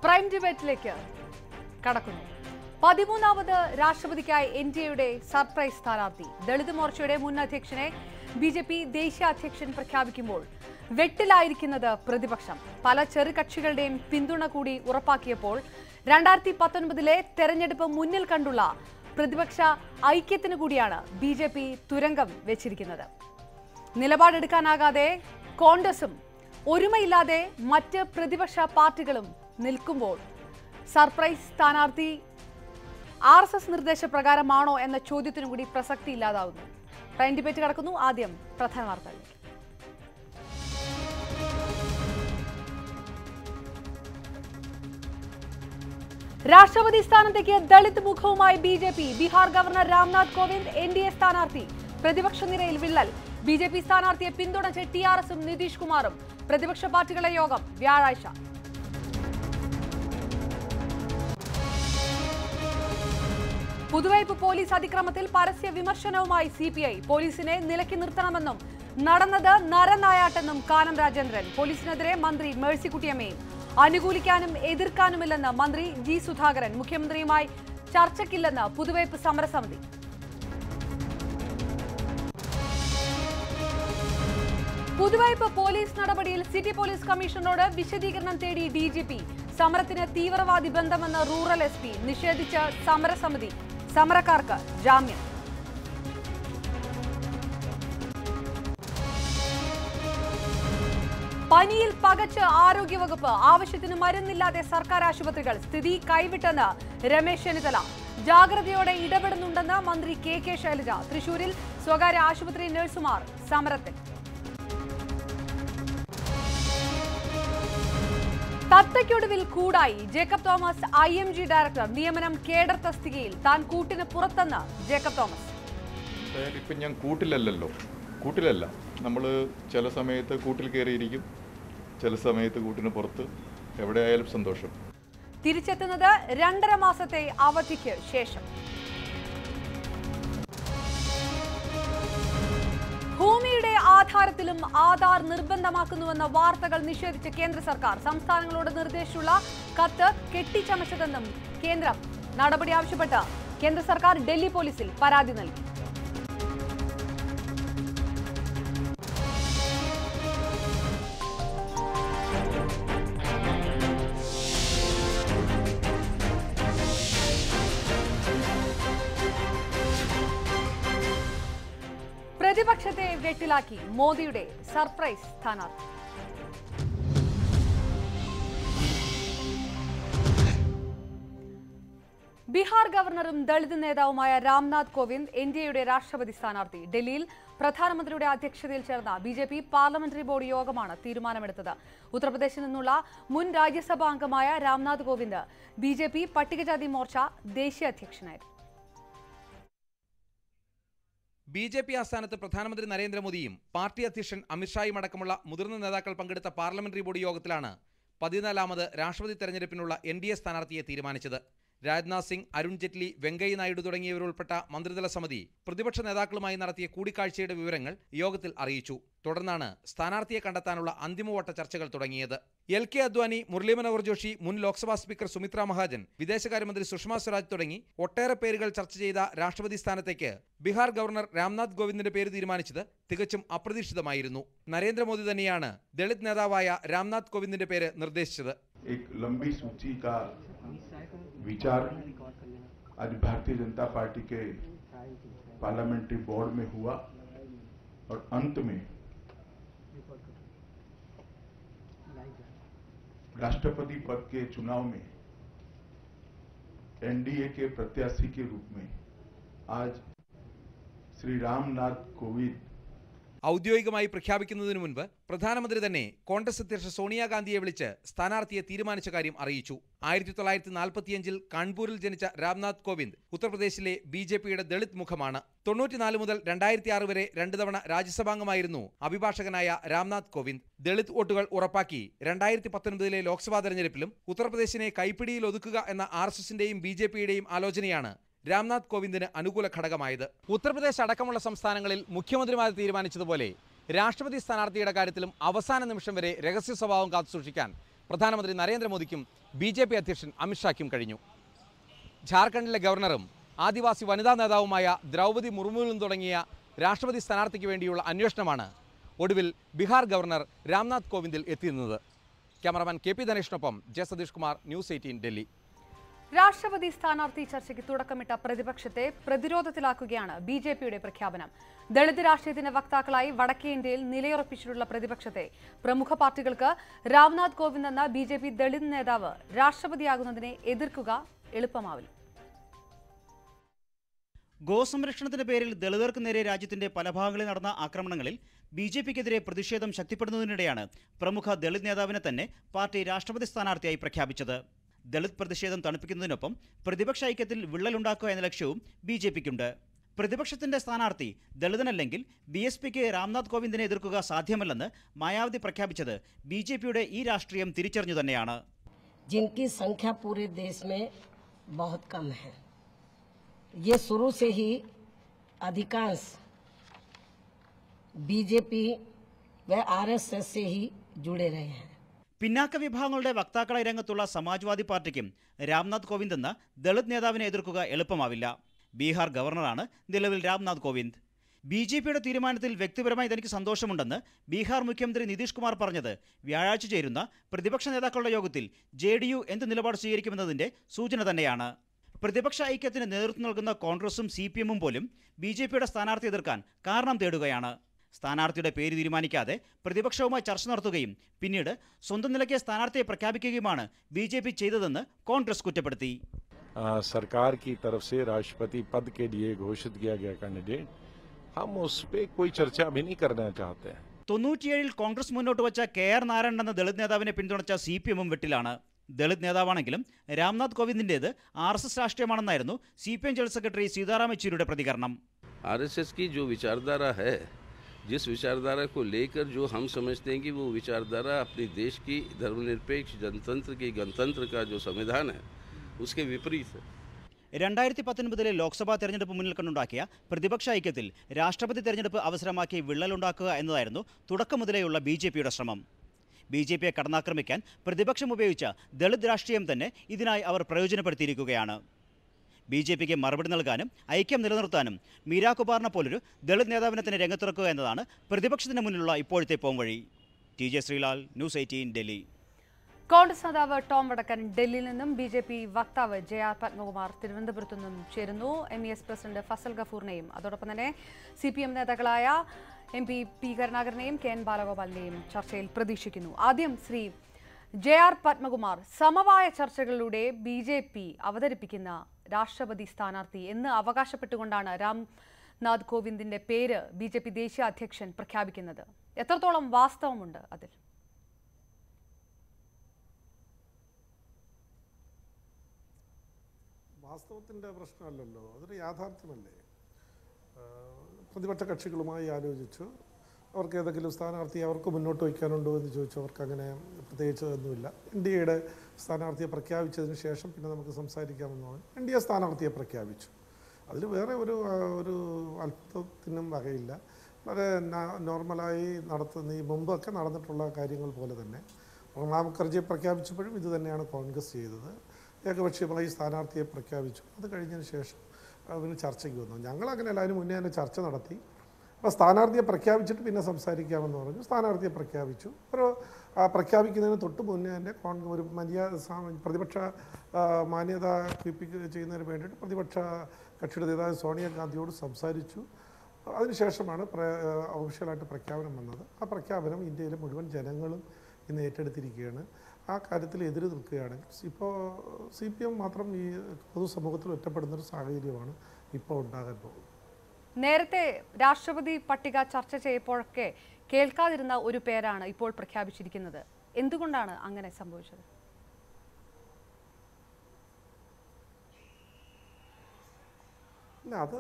Prime ഡിബേറ്റിലേക്ക് കടക്കുന്നു. 13ാമത് രാഷ്ട്രപതിക്കായി എൻഡിഎയുടെ surprise സ്ഥാനാർത്ഥി ദളിത് മോർച്ചയുടെ മുൻ അധ്യക്ഷനെ ബിജെപി ദേശീയ അധ്യക്ഷൻ പ്രഖ്യാപിക്കുമ്പോൾ വെട്ടിലായിരിക്കുന്നത് പ്രതിപക്ഷം. പല ചെറുകക്ഷികളുടെയും പിന്തുണ കൂടി ഉറപ്പാക്കിയപ്പോൾ 2019 തെരഞ്ഞെടുപ്പ് മുന്നിൽ കണ്ടുള്ള പ്രതിപക്ഷ ഐക്യത്തിന് കൂടിയാണ് ബിജെപി തുരങ്കം വെച്ചിരിക്കുന്നത്. നിലപാടെടുക്കാനാകാതെ കോൺഗ്രസും ഒരുമയില്ലാതെ മറ്റ് പ്രതിപക്ഷ പാർട്ടികളും നിൽക്കുമ്പോൾ സർപ്രൈസ് സ്ഥാനാർത്ഥി RSS നിർദ്ദേശപ്രകാരമാണോ എന്ന ചോദ്യത്തിനു കൂടി പ്രസക്തി ഇല്ലാതാവുന്നു. പ്രൈം ഡിബേറ്റ് കടക്കുന്നു. ആദ്യം പ്രധാന വാർത്തകൾ. രാഷ്ട്രപതി സ്ഥാനത്തേക്ക് ദളിത് മുഖവുമായി BJP. Bihar governor Ramnath Kovind NDA സ്ഥാനാർത്ഥി. പ്രതിപക്ഷ നിരയിൽ വിള്ളൽ. ബിജെപി സ്ഥാനാർത്ഥിയെ പിന്തുണച്ച് TRSും നിതീഷ് കുമാറും. പ്രതിപക്ഷ പാർട്ടികളുടെ യോഗം വ്യാഴാഴ്ച. പുതുവൈപ്പ് പോലീസ് അതിക്രമത്തിൽ പരസ്യ വിമർശനവുമായി CPI. പോലീസിനെ നിലയ്ക്ക് നിർത്തണമെന്നും നടന്നത് നരനായാട്ടെന്നും കാനം രാജേന്ദ്രൻ. പോലീസിനെതിരെ മന്ത്രി മേഴ്സിക്കുട്ടിയമ്മയും. അനുകൂലിക്കാനും എതിർക്കാനുമില്ലെന്ന് മന്ത്രി G സുധാകരൻ. മുഖ്യമന്ത്രിയുമായി ചർച്ചയ്ക്കില്ലെന്ന് പുതുവൈപ്പ് സമരസമിതി. പുതുവൈപ്പ് പോലീസ് നടപടിയിൽ സിറ്റി പോലീസ് കമ്മീഷണറോട് വിശദീകരണം തേടി DGP. സമരത്തിന് തീവ്രവാദി ബന്ധമെന്ന് റൂറൽ SP. നിഷേധിച്ച സമരസമിതി. സമരക്കാർക്ക് ജാമ്യം. പനിയിൽ പകച്ച് ആരോഗ്യവകുപ്പ്. ആവശ്യത്തിന് മരുന്നില്ലാതെ സർക്കാർ ആശുപത്രികൾ. സ്ഥിതി കൈവിട്ടെന്ന് രമേശ് ചെന്നിത്തല. ജാഗ്രതയോടെ ഇടപെടുന്നുണ്ടെന്ന് മന്ത്രി KK ശൈലജ. തൃശൂരിൽ സ്വകാര്യ ആശുപത്രി നഴ്സുമാർ സമരത്തിൽ. തത്തയ്ക്കൊടുവിൽ കൂടായി. Jacob Thomas IMG director. നിയമനം കേഡർ തസ്തികയിൽ. താൻ കൂട്ടിന് പുറത്തെന്ന് ജേക്കബ് തോമസ്. ഇപ്പം ഞാൻ കൂട്ടിലല്ല. നമ്മൾ ചില സമയത്ത് കൂട്ടിൽ കയറിയിരിക്കും, ചില സമയത്ത് കൂട്ടിന് പുറത്ത്. എവിടെയായാലും സന്തോഷം. തിരിച്ചെത്തുന്നത് 2.5 മാസത്തെ അവധിക്ക് ശേഷം. ഭൂമിയുടെ ആധാരത്തിലും ആധാർ നിർബന്ധമാക്കുന്നുവെന്ന വാർത്തകൾ നിഷേധിച്ച് കേന്ദ്ര സർക്കാർ. സംസ്ഥാനങ്ങളോട് നിർദ്ദേശിച്ചുള്ള കത്ത് കെട്ടിച്ചമച്ചതെന്നും കേന്ദ്രം. നടപടി ആവശ്യപ്പെട്ട് കേന്ദ്ര സർക്കാർ ഡൽഹി പോലീസിൽ പരാതി നൽകി. പ്രതിപക്ഷത്തെ വെട്ടിലാക്കി മോദിയുടെ സർപ്രൈസ് സ്ഥാനാർത്ഥി. ബീഹാർ ഗവർണറും ദളിത് നേതാവുമായ രാംനാഥ് കോവിന്ദ് NDAയുടെ രാഷ്ട്രപതി സ്ഥാനാർത്ഥി. ഡൽഹിയിൽ പ്രധാനമന്ത്രിയുടെ അധ്യക്ഷതയിൽ ചേർന്ന BJP പാർലമെന്ററി ബോർഡ് യോഗമാണ് തീരുമാനമെടുത്തത്. ഉത്തർപ്രദേശിൽ നിന്നുള്ള മുൻ രാജ്യസഭാ അംഗമായ രാംനാഥ് കോവിന്ദ് BJP പട്ടികജാതി മോർച്ച ദേശീയ അധ്യക്ഷനായിരുന്നു. BJP ആസ്ഥാനത്ത് പ്രധാനമന്ത്രി നരേന്ദ്രമോദിയും പാർട്ടി അധ്യക്ഷൻ അമിത്ഷായും അടക്കമുള്ള മുതിർന്ന നേതാക്കൾ പങ്കെടുത്ത പാർലമെന്ററി ബോർഡ് യോഗത്തിലാണ് 14ാമത് രാഷ്ട്രപതി തെരഞ്ഞെടുപ്പിനുള്ള NDA സ്ഥാനാർത്ഥിയെ തീരുമാനിച്ചത്. രാജ്നാഥ് സിംഗ്, അരുൺ ജെയ്റ്റ്ലി, വെങ്കയ്യ നായിഡു തുടങ്ങിയവരുൾപ്പെട്ട മന്ത്രിതല സമിതി പ്രതിപക്ഷ നേതാക്കളുമായി നടത്തിയ കൂടിക്കാഴ്ചയുടെ വിവരങ്ങൾ യോഗത്തിൽ അറിയിച്ചു. തുടർന്നാണ് സ്ഥാനാർത്ഥിയെ കണ്ടെത്താനുള്ള അന്തിമവട്ട ചർച്ചകൾ തുടങ്ങിയത്. LK അദ്വാനി, മുരളി മനോഹർ ജോഷി, മുൻ ലോക്സഭാ സ്പീക്കർ സുമിത്ര മഹാജൻ, വിദേശകാര്യമന്ത്രി സുഷമ സ്വരാജ് തുടങ്ങി ഒട്ടേറെ പേരുകൾ ചർച്ച ചെയ്ത രാഷ്ട്രപതി സ്ഥാനത്തേക്ക് ബീഹാർ ഗവർണർ രാംനാഥ് കോവിന്ദിന്റെ പേര് തീരുമാനിച്ചത് തികച്ചും അപ്രതീക്ഷിതമായിരുന്നു. നരേന്ദ്രമോദി തന്നെയാണ് ദളിത് നേതാവായ രാംനാഥ് കോവിന്ദിന്റെ പേര് നിർദ്ദേശിച്ചത്. विचार आज भारतीय जनता पार्टी के पार्लियामेंट्री बोर्ड में हुआ और अंत में राष्ट्रपति पद के चुनाव में NDA के प्रत्याशी के रूप में आज श्री रामनाथ कोविंद ഔദ്യോഗികമായി പ്രഖ്യാപിക്കുന്നതിനു മുൻപ് പ്രധാനമന്ത്രി തന്നെ കോൺഗ്രസ് അധ്യക്ഷ സോണിയാഗാന്ധിയെ വിളിച്ച് സ്ഥാനാർത്ഥിയെ തീരുമാനിച്ച കാര്യം അറിയിച്ചു. 1945 കാൺപൂരിൽ ജനിച്ച രാംനാഥ് കോവിന്ദ് ഉത്തർപ്രദേശിലെ BJPയുടെ ദളിത് മുഖമാണ്. 94 മുതൽ 2006 വരെ 2 തവണ രാജ്യസഭാംഗമായിരുന്നു അഭിഭാഷകനായ രാംനാഥ് കോവിന്ദ്. ദളിത് വോട്ടുകൾ ഉറപ്പാക്കി 2019 ലോക്സഭാ തെരഞ്ഞെടുപ്പിലും ഉത്തർപ്രദേശിനെ കൈപ്പിടിയിൽ ഒതുക്കുക എന്ന RSSന്റെയും BJPയുടെയും ആലോചനയാണ് രാംനാഥ് കോവിന്ദിന് അനുകൂല ഘടകമായത്. ഉത്തർപ്രദേശ് അടക്കമുള്ള സംസ്ഥാനങ്ങളിൽ മുഖ്യമന്ത്രിമാർ തീരുമാനിച്ചതുപോലെ രാഷ്ട്രപതി സ്ഥാനാർത്ഥിയുടെ കാര്യത്തിലും അവസാന നിമിഷം വരെ രഹസ്യ സ്വഭാവം കാത്തുസൂക്ഷിക്കാൻ പ്രധാനമന്ത്രി നരേന്ദ്രമോദിക്കും BJP അധ്യക്ഷൻ അമിത്ഷായ്ക്കും കഴിഞ്ഞു. ജാർഖണ്ഡിലെ ഗവർണറും ആദിവാസി വനിതാ നേതാവുമായ ദ്രൗപദി മുർമുവിലും തുടങ്ങിയ രാഷ്ട്രപതി സ്ഥാനാർത്ഥിക്ക് വേണ്ടിയുള്ള അന്വേഷണമാണ് ഒടുവിൽ ബീഹാർ ഗവർണർ രാംനാഥ് കോവിന്ദിൽ എത്തിയിരുന്നത്. ക്യാമറമാൻ KP ധനേഷിനൊപ്പം ജെ സതീഷ് കുമാർ, ന്യൂസ് 18 ഡൽഹി. രാഷ്ട്രപതി സ്ഥാനാർത്ഥി ചർച്ചയ്ക്ക് തുടക്കമിട്ട പ്രതിപക്ഷത്തെ പ്രതിരോധത്തിലാക്കുകയാണ് BJPയുടെ പ്രഖ്യാപനം. ദളിത് രാഷ്ട്രീയത്തിന്റെ വക്താക്കളായി വടക്കേ ഇന്ത്യയിൽ നിലയുറപ്പിച്ചിട്ടുള്ള പ്രതിപക്ഷത്തെ പ്രമുഖ പാർട്ടികൾക്ക് രാംനാഥ് കോവിന്ദ് എന്ന BJP ദളിത് നേതാവ് രാഷ്ട്രപതിയാകുന്നതിനെ എതിർക്കുക എളുപ്പമാവില്ല. ഗോസംരക്ഷണത്തിന്റെ പേരിൽ ദളിതർക്ക് നേരെ രാജ്യത്തിന്റെ പല ഭാഗങ്ങളിൽ നടന്ന ആക്രമണങ്ങളിൽ BJPക്കെതിരെ പ്രതിഷേധം ശക്തിപ്പെടുന്നതിനിടെയാണ് പ്രമുഖ ദളിത് നേതാവിനെ തന്നെ പാർട്ടി രാഷ്ട്രപതി സ്ഥാനാർത്ഥിയായി പ്രഖ്യാപിച്ചത്. ദളിത് പ്രതിഷേധം തണുപ്പിക്കുന്നതിനൊപ്പം പ്രതിപക്ഷ ഐക്യത്തിൽ വിള്ളലുണ്ടാക്കുക എന്ന ലക്ഷ്യവും BJPക്കുണ്ട്. പ്രതിപക്ഷത്തിന്റെ സ്ഥാനാർത്ഥി ദളിതനല്ലെങ്കിൽ BSPക്ക് രാംനാഥ് കോവിന്ദിനെ എതിർക്കുക സാധ്യമല്ലെന്ന് മായാവതി പ്രഖ്യാപിച്ചത് BJPയുടെ ഈ രാഷ്ട്രീയം തിരിച്ചറിഞ്ഞു തന്നെയാണ്. जिनकी संख्या पूरे देश में बहुत कम है, ये शुरू से ही अधिकांश BJP व RSS से ही जुड़े रहे हैं. പിന്നാക്ക വിഭാഗങ്ങളുടെ വക്താക്കളായി രംഗത്തുള്ള സമാജ്വാദി പാർട്ടിക്കും രാംനാഥ് കോവിന്ദ് എന്ന ദളിത് നേതാവിനെ എതിർക്കുക എളുപ്പമാവില്ല. ബീഹാർ ഗവർണറാണ് നിലവിൽ രാംനാഥ് കോവിന്ദ്. BJPയുടെ തീരുമാനത്തിൽ വ്യക്തിപരമായി തനിക്ക് സന്തോഷമുണ്ടെന്ന് ബീഹാർ മുഖ്യമന്ത്രി നിതീഷ് കുമാർ പറഞ്ഞത് വ്യാഴാഴ്ച ചേരുന്ന പ്രതിപക്ഷ നേതാക്കളുടെ യോഗത്തിൽ JDU എന്ത് നിലപാട് സ്വീകരിക്കുമെന്നതിന്റെ സൂചന തന്നെയാണ്. പ്രതിപക്ഷ ഐക്യത്തിന് നേതൃത്വം നൽകുന്ന കോൺഗ്രസും CPM-ഉം പോലും BJPയുടെ സ്ഥാനാർത്ഥി എതിർക്കാൻ കാരണം തേടുകയാണ്. സ്ഥാനാർത്ഥിയുടെ പേര് തീരുമാനിക്കാതെ പ്രതിപക്ഷവുമായി ചർച്ച നടത്തുകയും പിന്നീട് സ്വന്തം നിലയ്ക്ക് സ്ഥാനാർത്ഥിയെ പ്രഖ്യാപിക്കുകയുമാണ് BJP ചെയ്തതെന്ന് കോൺഗ്രസ് കുറ്റപ്പെടുത്തി. सरकार की तरफ से राष्ट्रपति पद के लिए घोषित किया गया कैंडिडेट, हम उस पे कोई चर्चा भी नहीं करना चाहते हैं. 97 കോൺഗ്രസ് മുന്നോട്ട് വച്ച KR നാരായണൻ എന്ന ദളിത് നേതാവിനെ പിന്തുണച്ച CPM-ഉം വെട്ടിലാണ്. ദളിത് നേതാവാണെങ്കിലും രാംനാഥ് കോവിന്ദിന്റേത് RSS രാഷ്ട്രീയമാണെന്നായിരുന്നു CPM ജനറൽ സെക്രട്ടറി സീതാറാം യെച്ചൂരിയുടെ പ്രതികരണം. RSS की जो विचारधारा है, जिस विचारधारा को लेकर जो हम समझते हैं कि वो विचारधारा अपने देश की धर्मनिरपेक्ष जनतंत्र की गणतंत्र का जो संविधान है उसके विपरीत है. 2019 ലോക്സഭാ തെരഞ്ഞെടുപ്പ് മുന്നിൽ കണ്ടുണ്ടാക്കിയ പ്രതിപക്ഷ ഐക്യത്തിൽ രാഷ്ട്രപതി തെരഞ്ഞെടുപ്പ് അവസരമാക്കി വിള്ളലുണ്ടാക്കുക എന്നതായിരുന്നു തുടക്കം മുതലേയുള്ള BJPയുടെ ശ്രമം. BJPയെ കടന്നാക്രമിക്കാൻ പ്രതിപക്ഷം ഉപയോഗിച്ച ദളിത് രാഷ്ട്രീയം തന്നെ ഇതിനായി അവർ പ്രയോജനപ്പെടുത്തിയിരിക്കുകയാണ്. BJPക്ക് മറുപടി നൽകാനും ഐക്യം നിലനിർത്താനും മീരാ കുമാറിനെ പോലൊരു ദളിത് നേതാവിനെ തന്നെ രംഗത്തിറക്കുക എന്നതാണ് പ്രതിപക്ഷത്തിന് മുന്നിലുള്ള ഇപ്പോഴത്തെ പോംവഴി. TJ Sreelal, news 18 Delhi. കോൺഗ്രസ് നേതാവ് ടോം വടക്കൻ ഡൽഹിയിൽ നിന്നും BJP വക്താവ് JR പത്മകുമാർ തിരുവനന്തപുരത്തു നിന്നും ചേരുന്നു. MES പ്രസിഡന്റ് ഫസൽ ഗഫൂറിനെയും അതോടൊപ്പം തന്നെ CPM നേതാക്കളായ MP P കരുണാകരനെയും KN ബാലഗോപാലിനെയും ചർച്ചയിൽ പ്രതീക്ഷിക്കുന്നു. ആദ്യം ശ്രീ JR പത്മകുമാർ, സമവായ ചർച്ചകളിലൂടെ BJP അവതരിപ്പിക്കുന്ന രാഷ്ട്രപതി സ്ഥാനാർത്ഥി എന്ന് അവകാശപ്പെട്ടുകൊണ്ടാണ് രാംനാഥ് കോവിന്ദിന്റെ പേര് BJP ദേശീയ അധ്യക്ഷൻ പ്രഖ്യാപിക്കുന്നത്. എത്രത്തോളം വാസ്തവമുണ്ട് അതിൽ? വാസ്തവത്തിൻ്റെ പ്രശ്നമല്ലല്ലോ, അതൊരു യാഥാർത്ഥ്യമല്ലേ. പ്രതിപക്ഷ കക്ഷികളുമായി ആലോചിച്ചു അവർക്ക് ഏതെങ്കിലും സ്ഥാനാർത്ഥിയെ അവർക്ക് മുന്നോട്ട് വയ്ക്കാനുണ്ടോ എന്ന് ചോദിച്ചു. അവർക്ക് അങ്ങനെ പ്രത്യേകിച്ച് ഒന്നുമില്ല. NDAയുടെ സ്ഥാനാർത്ഥിയെ പ്രഖ്യാപിച്ചതിന് ശേഷം പിന്നെ നമുക്ക് സംസാരിക്കാമെന്ന് പറഞ്ഞു. NDA സ്ഥാനാർത്ഥിയെ പ്രഖ്യാപിച്ചു. അതിൽ വേറെ ഒരു അത്ഭുതത്തിനും വകയില്ല. വളരെ നോർമലായി നടത്തുന്ന ഈ മുമ്പൊക്കെ നടന്നിട്ടുള്ള കാര്യങ്ങൾ പോലെ തന്നെ പ്രണബ് മുഖർജിയെ പ്രഖ്യാപിച്ചപ്പോഴും ഇത് തന്നെയാണ് കോൺഗ്രസ് ചെയ്തത്. ഏകപക്ഷീയമായി സ്ഥാനാർത്ഥിയെ പ്രഖ്യാപിച്ചു. അത് കഴിഞ്ഞതിന് ശേഷം അതിന് ചർച്ചയ്ക്ക് വന്നു. ഞങ്ങളങ്ങനെയല്ല, അതിന് മുന്നേ തന്നെ ചർച്ച നടത്തി. അപ്പോൾ സ്ഥാനാർത്ഥിയെ പ്രഖ്യാപിച്ചിട്ട് പിന്നെ സംസാരിക്കാമെന്ന് പറഞ്ഞു. സ്ഥാനാർത്ഥിയെ പ്രഖ്യാപിച്ചു. പ്രഖ്യാപിക്കുന്നതിന് തൊട്ട് മുന്നേ തന്നെ ഒരു പ്രതിപക്ഷ മാന്യത ചെയ്യുന്നതിന് വേണ്ടിയിട്ട് പ്രതിപക്ഷ കക്ഷിയുടെ നേതാവ് സോണിയാഗാന്ധിയോട് സംസാരിച്ചു. അതിനുശേഷമാണ് ഒഫീഷ്യലായിട്ട് പ്രഖ്യാപനം വന്നത്. ആ പ്രഖ്യാപനം ഇന്ത്യയിലെ മുഴുവൻ ജനങ്ങളും ഇന്ന് ഏറ്റെടുത്തിരിക്കുകയാണ്. ആ കാര്യത്തിൽ എതിര് നിൽക്കുകയാണെങ്കിൽ ഇപ്പോൾ CPM മാത്രം ഈ പൊതുസമൂഹത്തിൽ ഒറ്റപ്പെടുന്നൊരു സാഹചര്യമാണ് ഇപ്പോൾ ഉണ്ടാകാൻ പോകുന്നത്. നേരത്തെ രാഷ്ട്രപതി പട്ടിക ചർച്ച ചെയ്യപ്പോഴൊക്കെ കേൾക്കാതിരുന്ന ഒരു പേരാണ് ഇപ്പോൾ പ്രഖ്യാപിച്ചിരിക്കുന്നത്. എന്തുകൊണ്ടാണ് അങ്ങനെ സംഭവിച്ചത്? അത്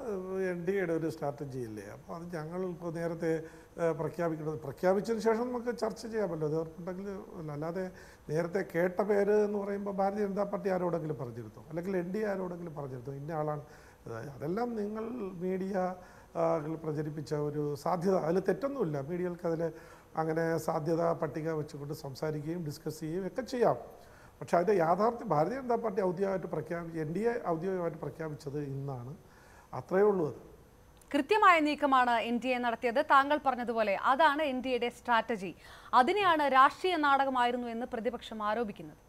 NDAയുടെ ഒരു സ്ട്രാറ്റജി അല്ലേ. അപ്പോൾ അത് ഞങ്ങൾ ഇപ്പോൾ നേരത്തെ പ്രഖ്യാപിച്ചതിന് ശേഷം നമുക്ക് ചർച്ച ചെയ്യാമല്ലോ. അത് ഉണ്ടെങ്കിൽ അല്ലാതെ നേരത്തെ കേട്ട പേര് എന്ന് പറയുമ്പോൾ ഭാരതീയ ജനതാ പാർട്ടി ആരോടെങ്കിലും പറഞ്ഞിരുന്നു, അല്ലെങ്കിൽ NDA ആരോടെങ്കിലും പറഞ്ഞിരുന്നു ഇന്ന ആളാണ്. അതെല്ലാം നിങ്ങൾ മീഡിയ പ്രചരിപ്പിച്ച ഒരു സാധ്യത. അതിൽ തെറ്റൊന്നുമില്ല. മീഡിയകൾക്ക് അതിൽ അങ്ങനെ സാധ്യത പട്ടിക വെച്ചുകൊണ്ട് സംസാരിക്കുകയും ഡിസ്കസ് ചെയ്യുകയും ഒക്കെ ചെയ്യാം. പക്ഷേ അതിൻ്റെ യാഥാർത്ഥ്യം ഭാരതീയ ജനതാ പാർട്ടി ഔദ്യോഗികമായിട്ട് NDA ഔദ്യോഗികമായിട്ട് പ്രഖ്യാപിച്ചത് ഇന്നാണ്. അത്രയേ ഉള്ളൂ. അത് കൃത്യമായ നീക്കമാണ് NDA നടത്തിയത്. താങ്കൾ പറഞ്ഞതുപോലെ അതാണ് NDAയുടെ സ്ട്രാറ്റജി. അതിനെയാണ് രാഷ്ട്രീയ നാടകമായിരുന്നു എന്ന് പ്രതിപക്ഷം ആരോപിക്കുന്നത്.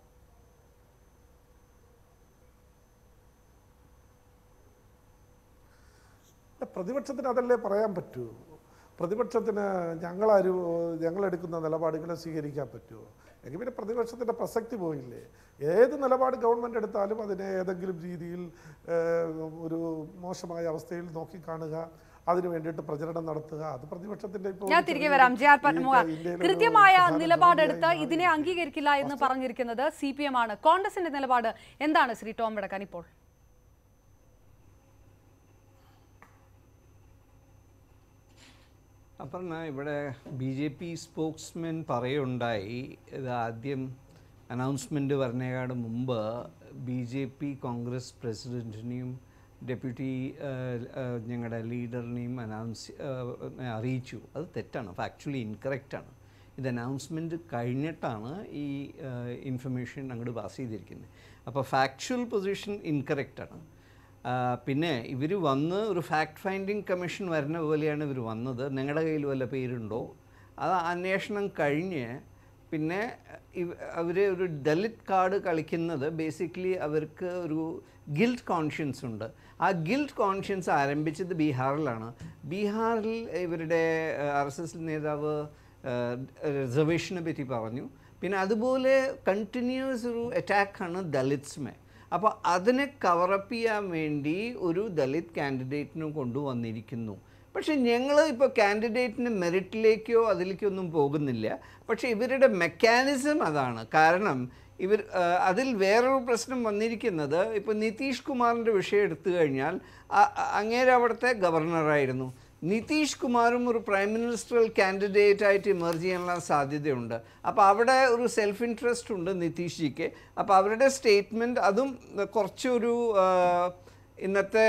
പ്രതിപക്ഷത്തിന് അതല്ലേ പറയാൻ പറ്റൂ. പ്രതിപക്ഷത്തിന് ഞങ്ങളെടുക്കുന്ന നിലപാടുകളെ സ്വീകരിക്കാൻ പറ്റുമോ? എങ്കിൽ പിന്നെ പ്രതിപക്ഷത്തിൻ്റെ പ്രസക്തി പോയില്ലേ? ഏത് നിലപാട് ഗവൺമെൻറ് എടുത്താലും അതിനെ ഏതെങ്കിലും രീതിയിൽ ഒരു മോശമായ അവസ്ഥയിൽ നോക്കിക്കാണുക, അതിനു വേണ്ടിയിട്ട് പ്രചരണം നടത്തുക, അത് പ്രതിപക്ഷത്തിന്റെ ഞാൻ തിരികെ വരാം. കൃത്യമായ നിലപാടെടുത്ത് ഇതിനെ അംഗീകരിക്കില്ല എന്ന് പറഞ്ഞിരിക്കുന്നത് CPM ആണ്. കോൺഗ്രസിന്റെ നിലപാട് എന്താണ് ശ്രീ ടോം വടക്കൻ ഇപ്പോൾ? അപർണ, ഇവിടെ BJP സ്പോക്സ്മാൻ പറയുണ്ടായി, ഇത് ആദ്യം അനൗൺസ്മെൻറ്റ് പറഞ്ഞേക്കാട് മുമ്പ് BJP കോൺഗ്രസ് പ്രസിഡൻറ്റിനെയും ഡെപ്യൂട്ടി ഞങ്ങളുടെ ലീഡറിനെയും അറിയിച്ചു. അത് തെറ്റാണ്, ഫാക്ച്വലി ഇൻകറക്റ്റാണ്. ഇത് അനൗൺസ്മെൻറ്റ് കഴിഞ്ഞിട്ടാണ് ഈ ഇൻഫർമേഷൻ അങ്ങോട്ട് പാസ് ചെയ്തിരിക്കുന്നത്. അപ്പോൾ ഫാക്ച്വൽ പൊസിഷൻ ഇൻകറക്റ്റാണ്. പിന്നെ ഇവർ വന്ന് ഒരു ഫാക്ട് ഫൈൻഡിങ് കമ്മീഷൻ വരുന്ന പോലെയാണ് ഇവർ വന്നത്. നിങ്ങളുടെ കയ്യിൽ വല്ല പേരുണ്ടോ? അത് അന്വേഷണം കഴിഞ്ഞ് പിന്നെ അവർ ഒരു ദലിത് കാർഡ് കളിക്കുന്നത് ബേസിക്കലി അവർക്ക് ഒരു ഗിൽറ്റ് കോൺഷ്യൻസ് ഉണ്ട്. ആ ഗിൽറ്റ് കോൺഷ്യൻസ് ആരംഭിച്ചത് ബീഹാറിലാണ്. ബീഹാറിൽ ഇവരുടെ RSS നേതാവ് റിസർവേഷനെ പറ്റി പറഞ്ഞു. പിന്നെ അതുപോലെ കണ്ടിന്യൂസ് ഒരു അറ്റാക്കാണ് ദലിത്സ്മേ. അപ്പോൾ അതിനെ കവറപ്പ് ചെയ്യാൻ വേണ്ടി ഒരു ദലിത് കാൻഡിഡേറ്റിനെ കൊണ്ടുവന്നിരിക്കുന്നു. പക്ഷേ ഞങ്ങൾ ഇപ്പോൾ കാൻഡിഡേറ്റിന് മെറിറ്റിലേക്കോ അതിലേക്കൊന്നും പോകുന്നില്ല. പക്ഷേ ഇവരുടെ മെക്കാനിസം അതാണ്. കാരണം അതിൽ വേറൊരു പ്രശ്നം വന്നിരിക്കുന്നത്, ഇപ്പോൾ നിതീഷ് കുമാറിൻ്റെ വിഷയം എടുത്തു കഴിഞ്ഞാൽ അങ്ങേര് അവിടുത്തെ ഗവർണറായിരുന്നു. നിതീഷ് കുമാറും ഒരു പ്രൈം മിനിസ്റ്ററൽ കാൻഡിഡേറ്റായിട്ട് ഇമർജ് ചെയ്യാനുള്ള സാധ്യതയുണ്ട്. അപ്പോൾ അവിടെ ഒരു സെൽഫ് ഇൻട്രസ്റ്റ് ഉണ്ട് നിതീഷ്ജിക്ക്. അപ്പോൾ അവരുടെ സ്റ്റേറ്റ്മെൻറ്റ് അതും കുറച്ചൊരു ഇന്നത്തെ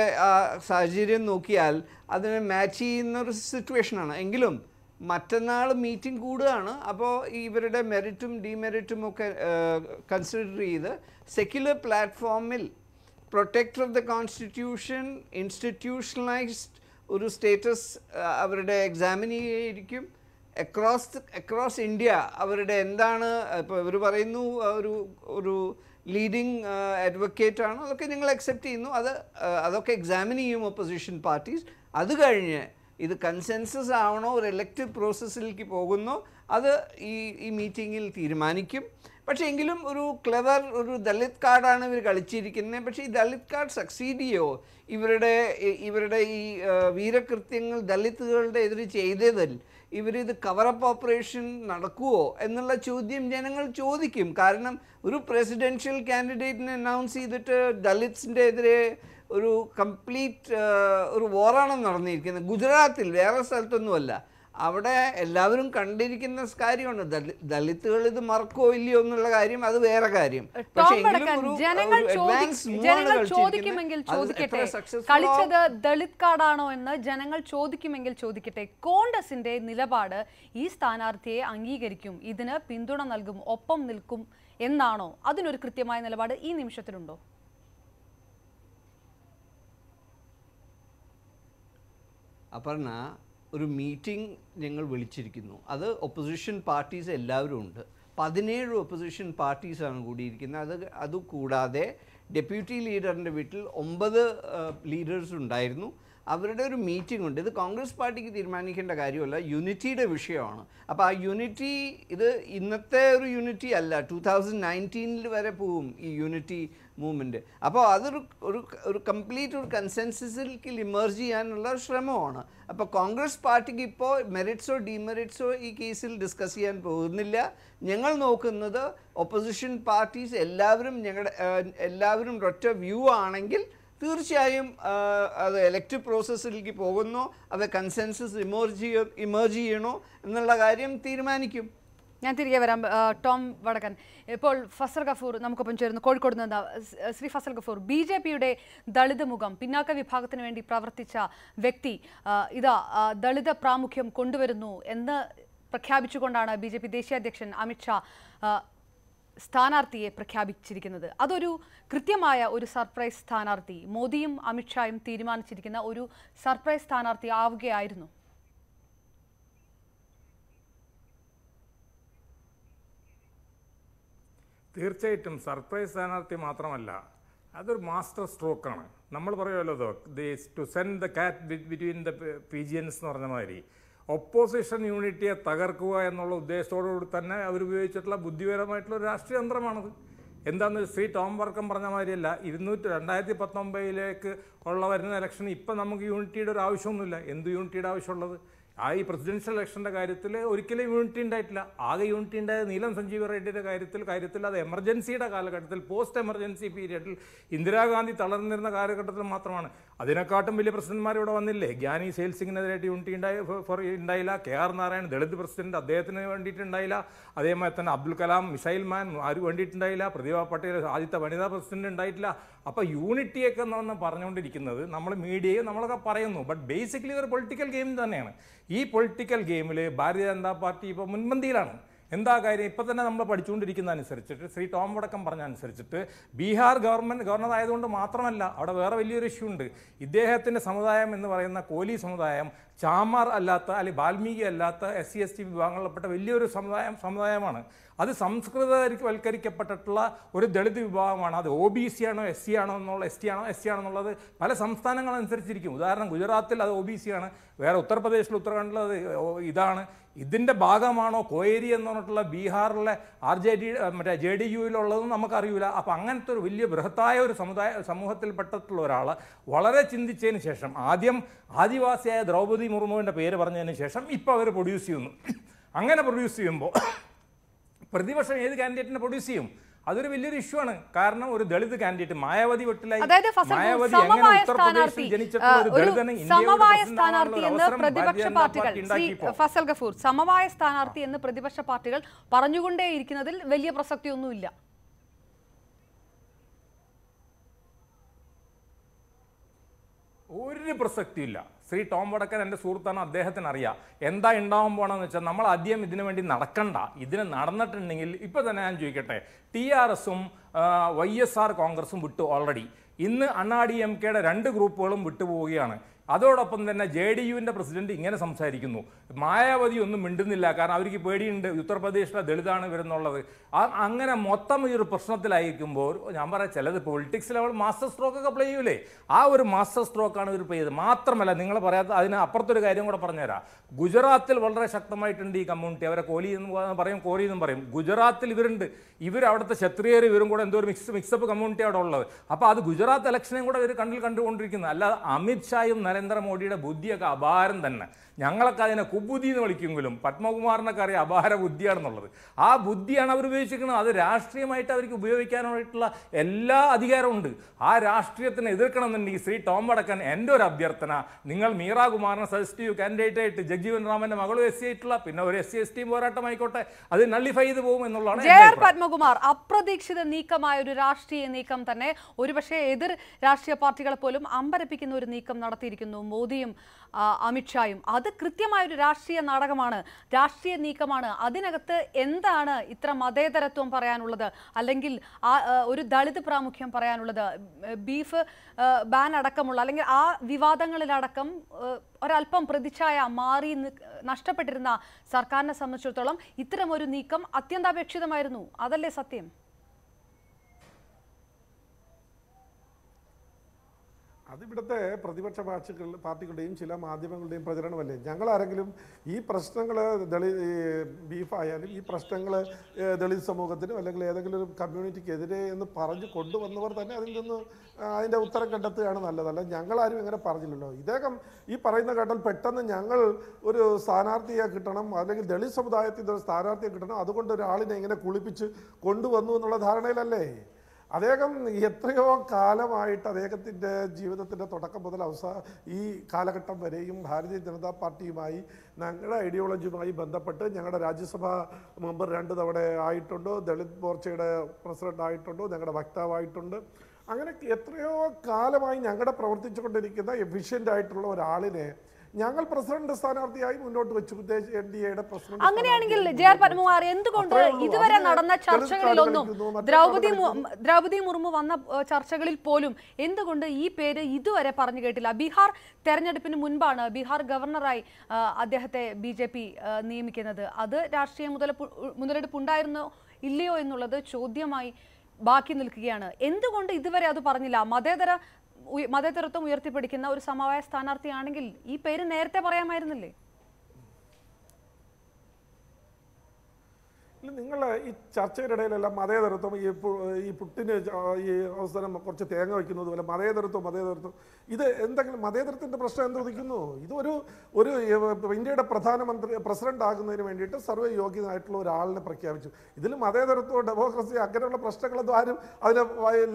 സാഹചര്യം നോക്കിയാൽ അതിനെ മാച്ച് ചെയ്യുന്നൊരു സിറ്റുവേഷനാണ്. എങ്കിലും മറ്റന്നാൾ മീറ്റിംഗ് കൂടുകയാണ്. അപ്പോൾ ഇവരുടെ മെറിറ്റും ഡിമെറിറ്റും ഒക്കെ കൺസിഡർ ചെയ്ത് സെക്യുലർ പ്ലാറ്റ്ഫോമിൽ protector of the constitution, institutionalised ഒരു സ്റ്റേറ്റസ് അവരുടെ എക്സാമിൻ ചെയ്യുകയായിരിക്കും. അക്രോസ് ഇന്ത്യ അവരുടെ എന്താണ് ഇപ്പോൾ ഇവർ പറയുന്നു ഒരു ലീഡിങ് അഡ്വക്കേറ്റ് ആണ്, അതൊക്കെ ഞങ്ങൾ അക്സെപ്റ്റ് ചെയ്യുന്നു. അതൊക്കെ എക്സാമിൻ ചെയ്യും ഒപ്പോസിഷൻ പാർട്ടീസ്. അത് കഴിഞ്ഞ് ഇത് കൺസെൻസസ് ആവണോ ഒരു ഇലക്റ്റീവ് പ്രോസസ്സിലേക്ക് പോകുന്നോ അത് ഈ മീറ്റിങ്ങിൽ തീരുമാനിക്കും. പക്ഷേ എങ്കിലും ഒരു ക്ലെവർ ഒരു ദലിത് കാർഡാണ് ഇവർ കളിച്ചിരിക്കുന്നത്. പക്ഷേ ഈ ദലിത് കാർഡ് സക്സീഡ് ചെയ്യോ? ഇവരുടെ ഈ വീരകൃത്യങ്ങൾ ദലിത്തുകളുടെ എതിരെ ചെയ്തതിൽ ഇവരിത് കവറപ്പ് ഓപ്പറേഷൻ നടക്കുമോ എന്നുള്ള ചോദ്യം ജനങ്ങൾ ചോദിക്കും. കാരണം ഒരു പ്രസിഡൻഷ്യൽ കാൻഡിഡേറ്റിനെ അനൗൺസ് ചെയ്തിട്ട് ദലിത്സിൻ്റെ എതിരെ ഒരു കംപ്ലീറ്റ് ഒരു വാറാണ് നടന്നിരിക്കുന്നത്. ഗുജറാത്തിൽ, വേറെ സ്ഥലത്തൊന്നുമല്ല. അവിടെ എല്ലാവരും കണ്ടിരിക്കുന്ന കാര്യമാണ്. ദലിത്തുകൾ ഇത് മറക്കോ ഇല്ലയോ എന്നുള്ള കാര്യം അത് വേറെ കാര്യം. കളിച്ചത് ദളിത് കാർഡാണോ എന്ന് ജനങ്ങൾ ചോദിക്കുമെങ്കിൽ ചോദിക്കട്ടെ. കോൺഗ്രസിന്റെ നിലപാട് ഈ സ്ഥാനാർത്ഥിയെ അംഗീകരിക്കും, ഇതിന് പിന്തുണ നൽകും, ഒപ്പം നിൽക്കും എന്നാണോ? അതിനൊരു കൃത്യമായ നിലപാട് ഈ നിമിഷത്തിലുണ്ടോ? അപർണ, ഒരു മീറ്റിംഗ് ഞങ്ങൾ വിളിച്ചിരിക്കുന്നു. അത് ഒപ്പോസിഷൻ പാർട്ടീസ് എല്ലാവരും ഉണ്ട്. 17 ഒപ്പോസിഷൻ പാർട്ടീസാണ് കൂടിയിരിക്കുന്നത്. അതുകൂടാതെ ഡെപ്യൂട്ടി ലീഡറിൻ്റെ വീട്ടിൽ 9 ലീഡേഴ്സ് ഉണ്ടായിരുന്നു. അവരുടെ ഒരു മീറ്റിംഗ് ഉണ്ട്. ഇത് കോൺഗ്രസ് പാർട്ടിക്ക് തീരുമാനിക്കേണ്ട കാര്യമല്ല, യൂണിറ്റിയുടെ വിഷയമാണ്. അപ്പോൾ ആ യൂണിറ്റി ഇത് ഇന്നത്തെ ഒരു യൂണിറ്റി അല്ല, 2019 വരെ പോവും ഈ യൂണിറ്റി മൂവ്മെൻറ്റ്. അപ്പോൾ അതൊരു കംപ്ലീറ്റ് ഒരു കൺസെൻസസിലേക്ക് ഇമേർജ് ചെയ്യാനുള്ള ശ്രമമാണ്. അപ്പോൾ കോൺഗ്രസ് പാർട്ടിക്ക് ഇപ്പോൾ മെറിറ്റ്സോ ഡിമെറിറ്റ്സോ ഈ കേസിൽ ഡിസ്കസ് ചെയ്യാൻ പോകുന്നില്ല. ഞങ്ങൾ നോക്കുന്നത് ഒപ്പോസിഷൻ പാർട്ടീസ് എല്ലാവരും ഒറ്റ വ്യൂ ആണെങ്കിൽ തീർച്ചയായും അത് ഇലക്റ്റീവ് പ്രോസസ്സിലേക്ക് പോകുന്നോ അത് കൺസെൻസസ് ഇമേർജ് ചെയ്യണോ എന്നുള്ള കാര്യം തീരുമാനിക്കും. ഞാൻ തിരികെ വരാം. ടോം വടക്കൻ, ഇപ്പോൾ ഫസൽ ഗഫൂർ നമുക്കൊപ്പം ചേരുന്നു, കോഴിക്കോട് നിന്ന്. ശ്രീ ഫസൽ ഗഫൂർ, BJPയുടെ ദളിത് മുഖം, പിന്നാക്ക വിഭാഗത്തിന് വേണ്ടി പ്രവർത്തിച്ച വ്യക്തി ഇതാ ദളിത് പ്രാമുഖ്യം കൊണ്ടുവരുന്നു എന്ന് പ്രഖ്യാപിച്ചുകൊണ്ടാണ് BJP ദേശീയ അധ്യക്ഷൻ അമിത്ഷാ സ്ഥാനാർത്ഥിയെ പ്രഖ്യാപിച്ചിരിക്കുന്നത്. അതൊരു കൃത്യമായ ഒരു സർപ്രൈസ് സ്ഥാനാർത്ഥി, മോദിയും അമിത്ഷായും തീരുമാനിച്ചിരിക്കുന്ന ഒരു സർപ്രൈസ് സ്ഥാനാർത്ഥി ആവുകയായിരുന്നു. തീർച്ചയായിട്ടും സർപ്രൈസ് സ്ഥാനാർത്ഥി മാത്രമല്ല, അതൊരു മാസ്റ്റർ സ്ട്രോക്കാണ്. നമ്മൾ പറയുമല്ലോ to send the cat between the pigeons എന്ന് പറഞ്ഞ മാതിരി ഒപ്പോസിഷൻ യൂണിറ്റിയെ തകർക്കുക എന്നുള്ള ഉദ്ദേശത്തോടുകൂടി തന്നെ അവർ ഉപയോഗിച്ചിട്ടുള്ള ബുദ്ധിപരമായിട്ടുള്ള ഒരു രാഷ്ട്രീയ തന്ത്രമാണത്. എന്താണെന്ന് ശ്രീ ടോം വർക്കം പറഞ്ഞ മാതിരിയല്ല, 2019 ഉള്ള വരുന്ന ഇലക്ഷൻ ഇപ്പം നമുക്ക് യൂണിറ്റിയുടെ ഒരു ആവശ്യമൊന്നുമില്ല. എന്ത് യൂണിറ്റിയുടെ ആവശ്യമുള്ളത്? ഈ പ്രസിഡൻഷ്യൽ ഇലക്ഷൻ്റെ കാര്യത്തിൽ ഒരിക്കലും യൂണിറ്റി ഉണ്ടായിട്ടില്ല. ആകെ യൂണിറ്റി ഉണ്ടായത് നീലം സഞ്ജീവ റെഡ്ഡിയുടെ കാര്യത്തിൽ അത് എമർജൻസിയുടെ കാലഘട്ടത്തിൽ, പോസ്റ്റ് എമർജൻസി പീരിയഡിൽ ഇന്ദിരാഗാന്ധി തളർന്നിരുന്ന കാലഘട്ടത്തിൽ മാത്രമാണ്. അതിനെക്കാട്ടും വലിയ പ്രസിഡന്റ്മാർ ഇവിടെ വന്നില്ലേ? ഗ്യാനി സെയിൽ സിംഗിനെതിരായിട്ട് യൂണിറ്റി ഉണ്ടായില്ല. KR നാരായൺ ദളിത് പ്രസിഡന്റ്, അദ്ദേഹത്തിന് വേണ്ടിയിട്ടുണ്ടായില്ല. അതേമാതിരി തന്നെ അബ്ദുൽ കലാം മിസൈൽ മാൻ ആരും വേണ്ടിയിട്ടുണ്ടായില്ല. പ്രതിഭ പട്ടേൽ ആദ്യത്തെ വനിതാ പ്രസിഡന്റ് ഉണ്ടായിട്ടില്ല. അപ്പോൾ യൂണിറ്റിയൊക്കെ എന്ന് പറഞ്ഞുകൊണ്ടിരിക്കുന്നത് നമ്മൾ മീഡിയയും നമ്മളൊക്കെ പറയുന്നു. ബട്ട് ബേസിക്കലി ഇതൊരു പൊളിറ്റിക്കൽ ഗെയിം തന്നെയാണ്. ഈ പൊളിറ്റിക്കൽ ഗെയിമിൽ ഭാരതീയ ജനതാ പാർട്ടി ഇപ്പോൾ മുൻപന്തിയിലാണ്. എന്താ കാര്യം? ഇപ്പം തന്നെ നമ്മൾ പഠിച്ചുകൊണ്ടിരിക്കുന്ന അനുസരിച്ചിട്ട്, ശ്രീ ടോം വടക്കം പറഞ്ഞ അനുസരിച്ചിട്ട്, ബീഹാർ ഗവർണർ ആയതുകൊണ്ട് മാത്രമല്ല, അവിടെ വേറെ വലിയൊരു ഇഷ്യൂ ഉണ്ട്. ഇദ്ദേഹത്തിൻ്റെ സമുദായം എന്ന് പറയുന്ന കോലി സമുദായം ചാമാർ അല്ലാത്ത അല്ലെങ്കിൽ വാൽമീകി അല്ലാത്ത SC/ST വിഭാഗങ്ങളിൽപ്പെട്ട വലിയൊരു സമുദായമാണ്. അത് സംസ്കൃതവൽക്കരിക്കപ്പെട്ടിട്ടുള്ള ഒരു ദളിത് വിഭാഗമാണ്. അത് OBC ആണോ SC ആണോ എന്നുള്ള ST ആണോ എന്നുള്ളത് പല സംസ്ഥാനങ്ങളനുസരിച്ചിരിക്കും. ഉദാഹരണം ഗുജറാത്തിൽ അത് OBC ആണ്, വേറെ ഉത്തർപ്രദേശിൽ ഉത്തരാഖണ്ഡിൽ അത് ഇതാണ്. ഇതിൻ്റെ ഭാഗമാണോ കോയേരി എന്ന് പറഞ്ഞിട്ടുള്ള ബീഹാറിലെ JDU-യിലുള്ളതെന്ന് നമുക്കറിയില്ല. അപ്പോൾ അങ്ങനത്തെ ഒരു വലിയ ബൃഹത്തായ ഒരു സമൂഹത്തിൽപ്പെട്ടിട്ടുള്ള ഒരാൾ വളരെ ചിന്തിച്ചതിന് ശേഷം ആദ്യം ആദിവാസിയായ ദ്രൗപദി മുർമുവിൻ്റെ പേര് പറഞ്ഞതിന് ശേഷം ഇപ്പോൾ അവർ പ്രൊഡ്യൂസ് ചെയ്യുന്നു. അങ്ങനെ പ്രൊഡ്യൂസ് ചെയ്യുമ്പോൾ പ്രതിപക്ഷം ഏത് കാൻഡിഡേറ്റിനെ പ്രൊഡ്യൂസ് ചെയ്യും? അതൊരു വലിയൊരു ഇഷ്യൂ ആണ്. കാരണം ഒരു ദളിത് കാൻഡിഡേറ്റ് മായാവതി വെട്ടിലായി. മായാവതി എങ്ങനെ ഉത്തർപ്രദേശിൽ ജനിച്ചിട്ടുള്ള ഒരു ദളിതന് സമവായ സ്ഥാനാർത്ഥി എന്ന് പ്രതിപക്ഷ പാർട്ടികൾ ഫസൽ ഗഫൂർ സമവായ സ്ഥാനാർത്ഥി എന്ന് പ്രതിപക്ഷ പാർട്ടികൾ പറഞ്ഞുകൊണ്ടേയിരിക്കുന്നതിൽ വലിയ പ്രസക്തിയൊന്നുമില്ല. ഒരു പ്രസക്തിയില്ല. ശ്രീ ടോം വടക്കൻ എൻ്റെ സുഹൃത്താണ്, അദ്ദേഹത്തിന് അറിയാം എന്താ ഉണ്ടാവാൻ പോകണമെന്ന് വെച്ചാൽ. നമ്മൾ ആദ്യം ഇതിനു വേണ്ടി നടക്കണ്ട. ഇതിന് നടന്നിട്ടുണ്ടെങ്കിൽ ഇപ്പോൾ തന്നെ ഞാൻ ചോദിക്കട്ടെ, TRS-ഉം YSR കോൺഗ്രസും വിട്ടു ഓൾറെഡി. ഇന്ന് അണ്ണാ-DMK-യുടെ 2 ഗ്രൂപ്പുകളും വിട്ടുപോവുകയാണ്. അതോടൊപ്പം തന്നെ JDU-വിൻ്റെ പ്രസിഡന്റ് ഇങ്ങനെ സംസാരിക്കുന്നു. മായാവതി ഒന്നും മിണ്ടുന്നില്ല, കാരണം അവർക്ക് പേടിയുണ്ട് ഉത്തർപ്രദേശിലെ ദളിതാണ് ഇവരെന്നുള്ളത്. അങ്ങനെ മൊത്തം ഈ ഒരു പ്രശ്നത്തിലായിരിക്കുമ്പോൾ ഞാൻ പറയാം, ചിലത് പൊളിറ്റിക്സ് ലെവൽ മാസ്റ്റർ സ്ട്രോക്കൊക്കെ പ്ലേ ചെയ്യൂലേ, ആ ഒരു മാസ്റ്റർ സ്ട്രോക്കാണ് ഇവർ പ്ലേ ചെയ്തത്. മാത്രമല്ല നിങ്ങൾ പറയാത്ത അതിന് അപ്പുറത്തൊരു കാര്യം കൂടെ പറഞ്ഞുതരാം. ഗുജറാത്തിൽ വളരെ ശക്തമായിട്ടുണ്ട് ഈ കമ്മ്യൂണിറ്റി. അവരെ കോലി എന്ന് പറയും, കോരി എന്നും പറയും. ഗുജറാത്തിൽ ഇവരുണ്ട്. അവിടുത്തെ ക്ഷത്രിയർ ഇവരും കൂടെ എന്തോ ഒരു മിക്സപ്പ് കമ്മ്യൂണിറ്റി അവിടെ ഉള്ളത്. അപ്പോൾ അത് ഗുജറാത്ത് ഇലക്ഷനെയും കൂടെ ഇവർ കണ്ടുകൊണ്ടിരിക്കുന്നത്. അല്ലാതെ അമിത്ഷായും നരേന്ദ്രമോദിയുടെ ബുദ്ധിയൊക്കെ അപാരം തന്നെ. ഞങ്ങളൊക്കെ അതിനെ കുബുദ്ധി എന്ന് വിളിക്കുമെങ്കിലും പത്മകുമാറിനൊക്കെ അറിയാം അപാര ബുദ്ധിയാണെന്നുള്ളത്. ആ ബുദ്ധിയാണ് അവർ ഉപയോഗിച്ചിരിക്കുന്നത്. അത് രാഷ്ട്രീയമായിട്ട് അവർക്ക് ഉപയോഗിക്കാനായിട്ടുള്ള എല്ലാ അധികാരമുണ്ട്. ആ രാഷ്ട്രീയത്തിനെ എതിർക്കണമെന്നുണ്ടെങ്കിൽ ശ്രീ ടോം വടക്കൻ, എൻ്റെ ഒരു അഭ്യർത്ഥന, നിങ്ങൾ മീറാ കുമാറിനെ സജസ്റ്റീവ് കാൻഡിഡേറ്റ് ആയിട്ട്, ജഗ്ജീവൻ റാമിൻ്റെ മകളും SC ആയിട്ടുള്ള, പിന്നെ ഒരു SC/ST പോരാട്ടമായിക്കോട്ടെ, അത് നള്ളിഫൈ ചെയ്ത് പോകും എന്നുള്ളതാണ്. പത്മകുമാർ, അപ്രതീക്ഷിത നീക്കമായ ഒരു രാഷ്ട്രീയ നീക്കം തന്നെ, ഒരുപക്ഷെ എതിർ രാഷ്ട്രീയ പാർട്ടികളെ പോലും അമ്പരപ്പിക്കുന്ന ഒരു നീക്കം നടത്തിയിരിക്കുന്നു മോദിയും അമിത്ഷായും. അത് കൃത്യമായൊരു രാഷ്ട്രീയ നാടകമാണ്, രാഷ്ട്രീയ നീക്കമാണ്. അതിനകത്ത് എന്താണ് ഇത്ര മതേതരത്വം പറയാനുള്ളത്, അല്ലെങ്കിൽ ഒരു ദളിത് പ്രാമുഖ്യം പറയാനുള്ളത്? ബീഫ് ബാൻ അടക്കമുള്ള അല്ലെങ്കിൽ ആ വിവാദങ്ങളിലടക്കം ഒരല്പം പ്രതിച്ഛായ മാറി നഷ്ടപ്പെട്ടിരുന്ന സർക്കാരിനെ സംബന്ധിച്ചിടത്തോളം ഇത്തരമൊരു നീക്കം അത്യന്താപേക്ഷിതമായിരുന്നു. അതല്ലേ സത്യം? അതിവിടുത്തെ പ്രതിപക്ഷ പാർട്ടികളുടെയും ചില മാധ്യമങ്ങളുടെയും പ്രചരണമല്ലേ. ഞങ്ങളാരെങ്കിലും ഈ പ്രശ്നങ്ങൾ ബീഫായാലും ഈ പ്രശ്നങ്ങൾ ദളിത് സമൂഹത്തിനും അല്ലെങ്കിൽ ഏതെങ്കിലും ഒരു കമ്മ്യൂണിറ്റിക്കെതിരെ എന്ന് പറഞ്ഞ് കൊണ്ടുവന്നവർ തന്നെ അതിൽ നിന്ന് അതിൻ്റെ ഉത്തരം കണ്ടെത്തുകയാണ് നല്ലതല്ല. ഞങ്ങളാരും ഇങ്ങനെ പറഞ്ഞില്ലല്ലോ. ഇദ്ദേഹം ഈ പറയുന്ന കേട്ടാൽ പെട്ടെന്ന് ഞങ്ങൾ ഒരു സ്ഥാനാർത്ഥിയെ കിട്ടണം, അല്ലെങ്കിൽ ദളിത് സമുദായത്തിൻ്റെ ഒരു സ്ഥാനാർത്ഥിയെ കിട്ടണം, അതുകൊണ്ട് ഒരാളിനെ ഇങ്ങനെ കുളിപ്പിച്ച് കൊണ്ടുവന്നു എന്നുള്ള ധാരണയിലല്ലേ. അദ്ദേഹം എത്രയോ കാലമായിട്ട് അദ്ദേഹത്തിൻ്റെ ജീവിതത്തിൻ്റെ തുടക്കം മുതൽ ഈ കാലഘട്ടം വരെയും ഭാരതീയ ജനതാ പാർട്ടിയുമായി, ഞങ്ങളുടെ ഐഡിയോളജിയുമായി ബന്ധപ്പെട്ട് ഞങ്ങളുടെ രാജ്യസഭാ മെമ്പർ 2 തവണ ആയിട്ടുണ്ട്, ദളിത് മോർച്ചയുടെ പ്രസിഡന്റ് ആയിട്ടുണ്ട്, ഞങ്ങളുടെ വക്താവായിട്ടുണ്ട്. അങ്ങനെ എത്രയോ കാലമായി ഞങ്ങളുടെ പ്രവർത്തിച്ചുകൊണ്ടിരിക്കുന്ന എഫിഷ്യൻ്റ് ആയിട്ടുള്ള ഒരാളിനെ ഞങ്ങൾ പ്രസിഡന്റ് സ്ഥാനാർത്ഥിയായി മുന്നോട്ട് വെച്ചു. NDAയുടെ പ്രസിഡന്റ്. അങ്ങനെയാണെങ്കിൽ JR പത്മകുമാർ, എന്തുകൊണ്ട് ഇതുവരെ നടന്ന ചർച്ചകളിലൊന്നും ദ്രൗപദി മുർമു വന്ന ചർച്ചകളിൽ പോലും എന്തുകൊണ്ട് ഈ പേര് ഇതുവരെ പറഞ്ഞു കേട്ടില്ല? ബീഹാർ തെരഞ്ഞെടുപ്പിന് മുൻപാണ് ബീഹാർ ഗവർണറായി അദ്ദേഹത്തെ BJP നിയമിക്കുന്നത്. അത് രാഷ്ട്രീയ മുതലെടുപ്പ് ഉണ്ടായിരുന്നോ ഇല്ലയോ എന്നുള്ളത് ചോദ്യമായി ബാക്കി നിൽക്കുകയാണ്. എന്തുകൊണ്ട് ഇതുവരെ അത് പറഞ്ഞില്ല? മതേതരത്വം ഉയർത്തിപ്പിടിക്കുന്ന ഒരു സമവായ സ്ഥാനാർത്ഥിയാണെങ്കിൽ ഈ പേര് നേരത്തെ പറയാമായിരുന്നില്ലേ? നിങ്ങൾ ഈ ചർച്ചയുടെ ഇടയിലെല്ലാം മതേതരത്വം, ഈ പുട്ടിന് ഈ അവസരം കുറച്ച് തേങ്ങ വയ്ക്കുന്നത് പോലെ മതേതരത്വം ഇത് എന്തെങ്കിലും മതേതരത്തിൻ്റെ പ്രശ്നം എന്തുദിക്കുന്നു? ഇത് ഒരു ഇന്ത്യയുടെ പ്രസിഡന്റ് ആകുന്നതിന് വേണ്ടിയിട്ട് സർവ്വയോഗ്യനായിട്ടുള്ള ഒരാളിനെ പ്രഖ്യാപിച്ചു. ഇതിൽ മതേതരത്വം, ഡെമോക്രസി അങ്ങനെയുള്ള പ്രശ്നങ്ങളൊന്നും ആരും അതിന്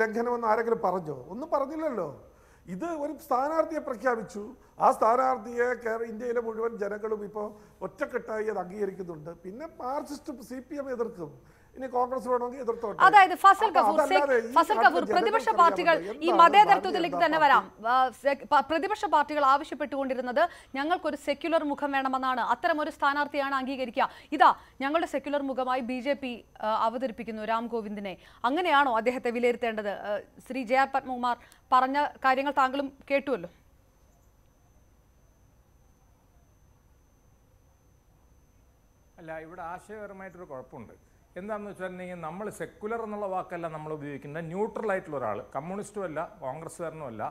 ലംഘനമെന്ന് ആരെങ്കിലും പറഞ്ഞോ? ഒന്നും പറഞ്ഞില്ലല്ലോ. ഇത് ഒരു സ്ഥാനാർത്ഥിയെ പ്രഖ്യാപിച്ചു. ആ സ്ഥാനാർത്ഥിയെ ഇന്ത്യയിലെ മുഴുവൻ ജനങ്ങളും ഇപ്പോൾ ഒറ്റക്കെട്ടായി അത് അംഗീകരിക്കുന്നുണ്ട്. പിന്നെ മാർക്സിസ്റ്റ് CPM എതിർക്കും, ഇനി കോൺഗ്രസ് വേണമെങ്കിൽ എതിർത്തോട്ടെ. അതായത് ഫസൽ കപൂർ, പ്രതിപക്ഷ പാർട്ടികൾ ഈ മതേതരത്വത്തിലേക്ക് തന്നെ വരാം. പ്രതിപക്ഷ പാർട്ടികൾ ആവശ്യപ്പെട്ടുകൊണ്ടിരുന്നത് ഞങ്ങൾക്കൊരു സെക്യുലർ മുഖം വേണമെന്നാണ്. അത്തരം ഒരു സ്ഥാനാർത്ഥിയാണ് അംഗീകരിക്കുക. ഇതാ ഞങ്ങളുടെ സെക്യുലർ മുഖമായി BJP അവതരിപ്പിക്കുന്നു രാം കോവിന്ദിനെ. അങ്ങനെയാണോ അദ്ദേഹത്തെ വിലയിരുത്തേണ്ടത്? ശ്രീ JR പത്മകുമാർ പറഞ്ഞ കാര്യങ്ങൾ താങ്കളും കേട്ടുവല്ലോ. അല്ല, ഇവിടെ ആശയപരമായിട്ടൊരു കുഴപ്പമുണ്ട്. എന്താണെന്ന് വെച്ചിട്ടുണ്ടെങ്കിൽ നമ്മൾ സെക്കുലർ എന്നുള്ള വാക്കല്ല നമ്മൾ ഉപയോഗിക്കുന്നത്. ന്യൂട്രൽ ആയിട്ടുള്ള ഒരാൾ, കമ്മ്യൂണിസ്റ്റും അല്ല കോൺഗ്രസ്സുകാരനും അല്ല,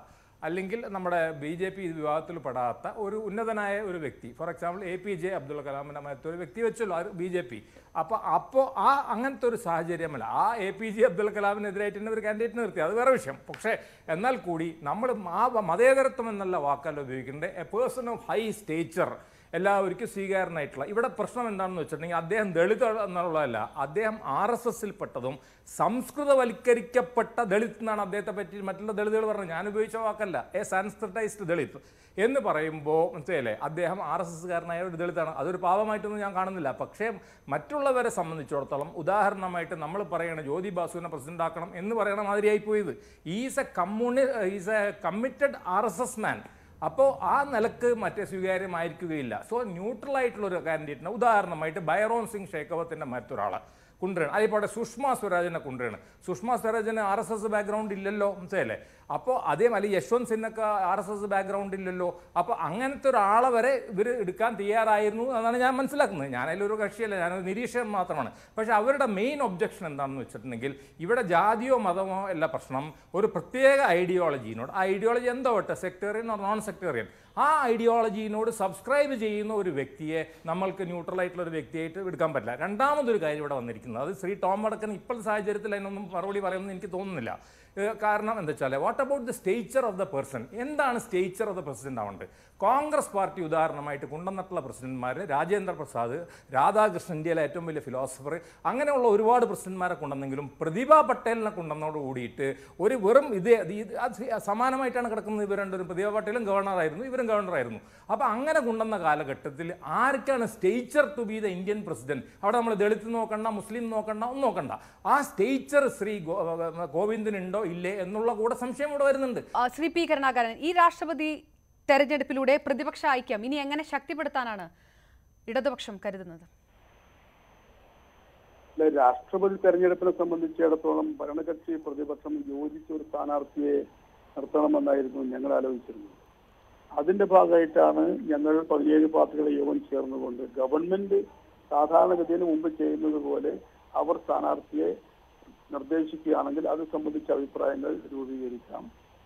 അല്ലെങ്കിൽ നമ്മുടെ BJP വിഭാഗത്തിൽ പെടാത്ത ഒരു ഉന്നതനായ ഒരു വ്യക്തി, ഫോർ എക്സാമ്പിൾ APJ അബ്ദുൽ കലാമിൻ്റെ മറ്റൊരു വ്യക്തി വെച്ചല്ലോ BJP. അപ്പോൾ അങ്ങനത്തെ ഒരു സാഹചര്യമല്ല. ആ APJ അബ്ദുൽ കലാമിനെതിരായിട്ട് തന്നെ ഒരു കാൻഡിഡേറ്റ് നിർത്തി, അത് വേറെ വിഷയം. പക്ഷേ എന്നാൽ കൂടി നമ്മൾ മതേതരത്വം എന്നുള്ള വാക്കല്ല ഉപയോഗിക്കേണ്ടത്. A person of high stature, എല്ലാവർക്കും സ്വീകാരനായിട്ടുള്ള. ഇവിടെ പ്രശ്നം എന്താണെന്ന് വെച്ചിട്ടുണ്ടെങ്കിൽ അദ്ദേഹം ദളിത് എന്നുള്ളതല്ല, അദ്ദേഹം RSSൽ പെട്ടതും സംസ്കൃതവൽക്കരിക്കപ്പെട്ട ദളിത് എന്നാണ് അദ്ദേഹത്തെ പറ്റി മറ്റുള്ള ദളിതുകൾ പറഞ്ഞത്. ഞാൻ ഉപയോഗിച്ച വാക്കല്ല, സാൻസ്ക്രിറ്റൈസ്ഡ് ദളിത് എന്ന് പറയുമ്പോൾ മനസ്സിലല്ലേ, അദ്ദേഹം RSSകാരനായ ഒരു ദളിതാണ്. അതൊരു പാപമായിട്ടൊന്നും ഞാൻ കാണുന്നില്ല. പക്ഷേ മറ്റുള്ളവരെ സംബന്ധിച്ചിടത്തോളം, ഉദാഹരണമായിട്ട് നമ്മൾ പറയണ ജ്യോതി ബാസുവിനെ പ്രസിഡന്റ് ആക്കണം എന്ന് പറയണ മാതിരിയായി പോയത്. ഈസ് എ കമ്മിറ്റഡ് RSS മാൻ. അപ്പോൾ ആ നിലക്ക് മറ്റേ സ്വീകാര്യമായിരിക്കുകയില്ല. സോ ന്യൂട്രൽ ആയിട്ടുള്ളൊരു കാൻഡിഡേറ്റിന്, ഉദാഹരണമായിട്ട് ബൈറോൺ സിംഗ് ഷേഖവത്തിൻ്റെ മറ്റൊരാളെ കൊണ്ടുവരണം. അതേപോലെ സുഷമ സ്വരാജിനെ കൊണ്ടുവരണം. സുഷമ സ്വരാജിന് RSS ബാക്ക്ഗ്രൗണ്ട് ഇല്ലല്ലോ, മനസ്സിലല്ലേ. അപ്പോൾ അതേമാതിരി യശ്വന്ത് സിൻഹക്ക് RSS ബാക്ക്ഗ്രൗണ്ട് ഇല്ലല്ലോ. അപ്പോൾ അങ്ങനത്തെ ഒരാളെ വരെ ഇവർ എടുക്കാൻ തയ്യാറായിരുന്നു എന്നാണ് ഞാൻ മനസ്സിലാക്കുന്നത്. ഞാനതിലൊരു കക്ഷിയല്ല, ഞാനൊരു നിരീക്ഷകൻ മാത്രമാണ്. പക്ഷേ അവരുടെ മെയിൻ ഒബ്ജക്ഷൻ എന്താണെന്ന് വെച്ചിട്ടുണ്ടെങ്കിൽ, ഇവിടെ ജാതിയോ മതമോ അല്ല പ്രശ്നം, ഒരു പ്രത്യേക ഐഡിയോളജിനോട്, ആ ഐഡിയോളജി എന്തോ വട്ടെ, സെക്ടേറിയൻ ഓർ നോൺ സെക്ടേറിയൻ, ആ ഐഡിയോളജിനോട് സബ്സ്ക്രൈബ് ചെയ്യുന്ന ഒരു വ്യക്തിയെ നമ്മൾക്ക് ന്യൂട്രൽ ആയിട്ടുള്ള ഒരു വ്യക്തിയായിട്ട് എടുക്കാൻ പറ്റില്ല. രണ്ടാമതൊരു കാര്യം ഇവിടെ വന്നിരിക്കുന്നത്, അത് ശ്രീ ടോം വടക്കൻ ഇപ്പോഴത്തെ സാഹചര്യത്തിൽ അതിനൊന്നും മറുപടി പറയുമെന്ന് എനിക്ക് തോന്നുന്നില്ല. കാരണം എന്താ വെച്ചാൽ, what about the stature of the person? എന്താണ് സ്റ്റേച്ചർ ഓഫ് ദ പ്രസിഡന്റ് ആവേണ്ടത്? കോൺഗ്രസ് പാർട്ടി ഉദാഹരണമായിട്ട് കൊണ്ടുവന്നിട്ടുള്ള പ്രസിഡന്റ്മാർ, രാജേന്ദ്ര പ്രസാദ്, രാധാകൃഷ്ണൻ, ഇന്ത്യയിലെ ഏറ്റവും വലിയ ഫിലോസഫർ, അങ്ങനെയുള്ള ഒരുപാട് പ്രസിഡന്റ്മാരെ കൊണ്ടുവന്നെങ്കിലും പ്രതിഭ പട്ടേലിനെ കൊണ്ടുവന്നോട് കൂടിയിട്ട് ഒരു വെറും സമാനമായിട്ടാണ് കിടക്കുന്നത്. ഇവർ രണ്ടുപേരും, പ്രതിഭ പട്ടേലും ഗവർണറായിരുന്നു, ഇവരും ഗവർണറായിരുന്നു. അപ്പോൾ അങ്ങനെ കൊണ്ടുവന്ന കാലഘട്ടത്തിൽ ആർക്കാണ് stature to be the Indian president? അവിടെ നമ്മൾ ദളിത് നോക്കണ്ട, മുസ്ലിം നോക്കണ്ട, ഒന്നും നോക്കണ്ട. ആ സ്റ്റേച്ചർ ശ്രീ കോവിന്ദിനുണ്ടോ ഇല്ലേ എന്നുള്ള കൂടെ സംശയം ഇവിടെ വരുന്നുണ്ട്. ശ്രീ പി കരുണാകരൻ, ഈ രാഷ്ട്രപതി തെരഞ്ഞെടുപ്പിലൂടെ പ്രതിപക്ഷ ഐക്യം ഇനി എങ്ങനെ ശക്തിപ്പെടുത്താനാണ് ഇടതുപക്ഷം കരുതുന്നത്? രാഷ്ട്രപതി തെരഞ്ഞെടുപ്പിനെ സംബന്ധിച്ചിടത്തോളം ഭരണകക്ഷി പ്രതിപക്ഷം യോജിച്ച ഒരു സ്ഥാനാർത്ഥിയെ നിർത്തണമെന്നായിരുന്നു ഞങ്ങൾ ആലോചിച്ചിരുന്നത്. അതിന്റെ ഭാഗമായിട്ടാണ് ഞങ്ങൾ 17 പാർട്ടികളെ യോഗം ചേർന്നുകൊണ്ട് ഗവൺമെന്റ് സാധാരണഗതിയിൽ മുമ്പ് ചെയ്യുന്നത് പോലെ അവർ സ്ഥാനാർത്ഥിയെ നിർദ്ദേശിക്കുകയാണെങ്കിൽ അത് സംബന്ധിച്ച അഭിപ്രായങ്ങൾ രൂപീകരിക്കാം.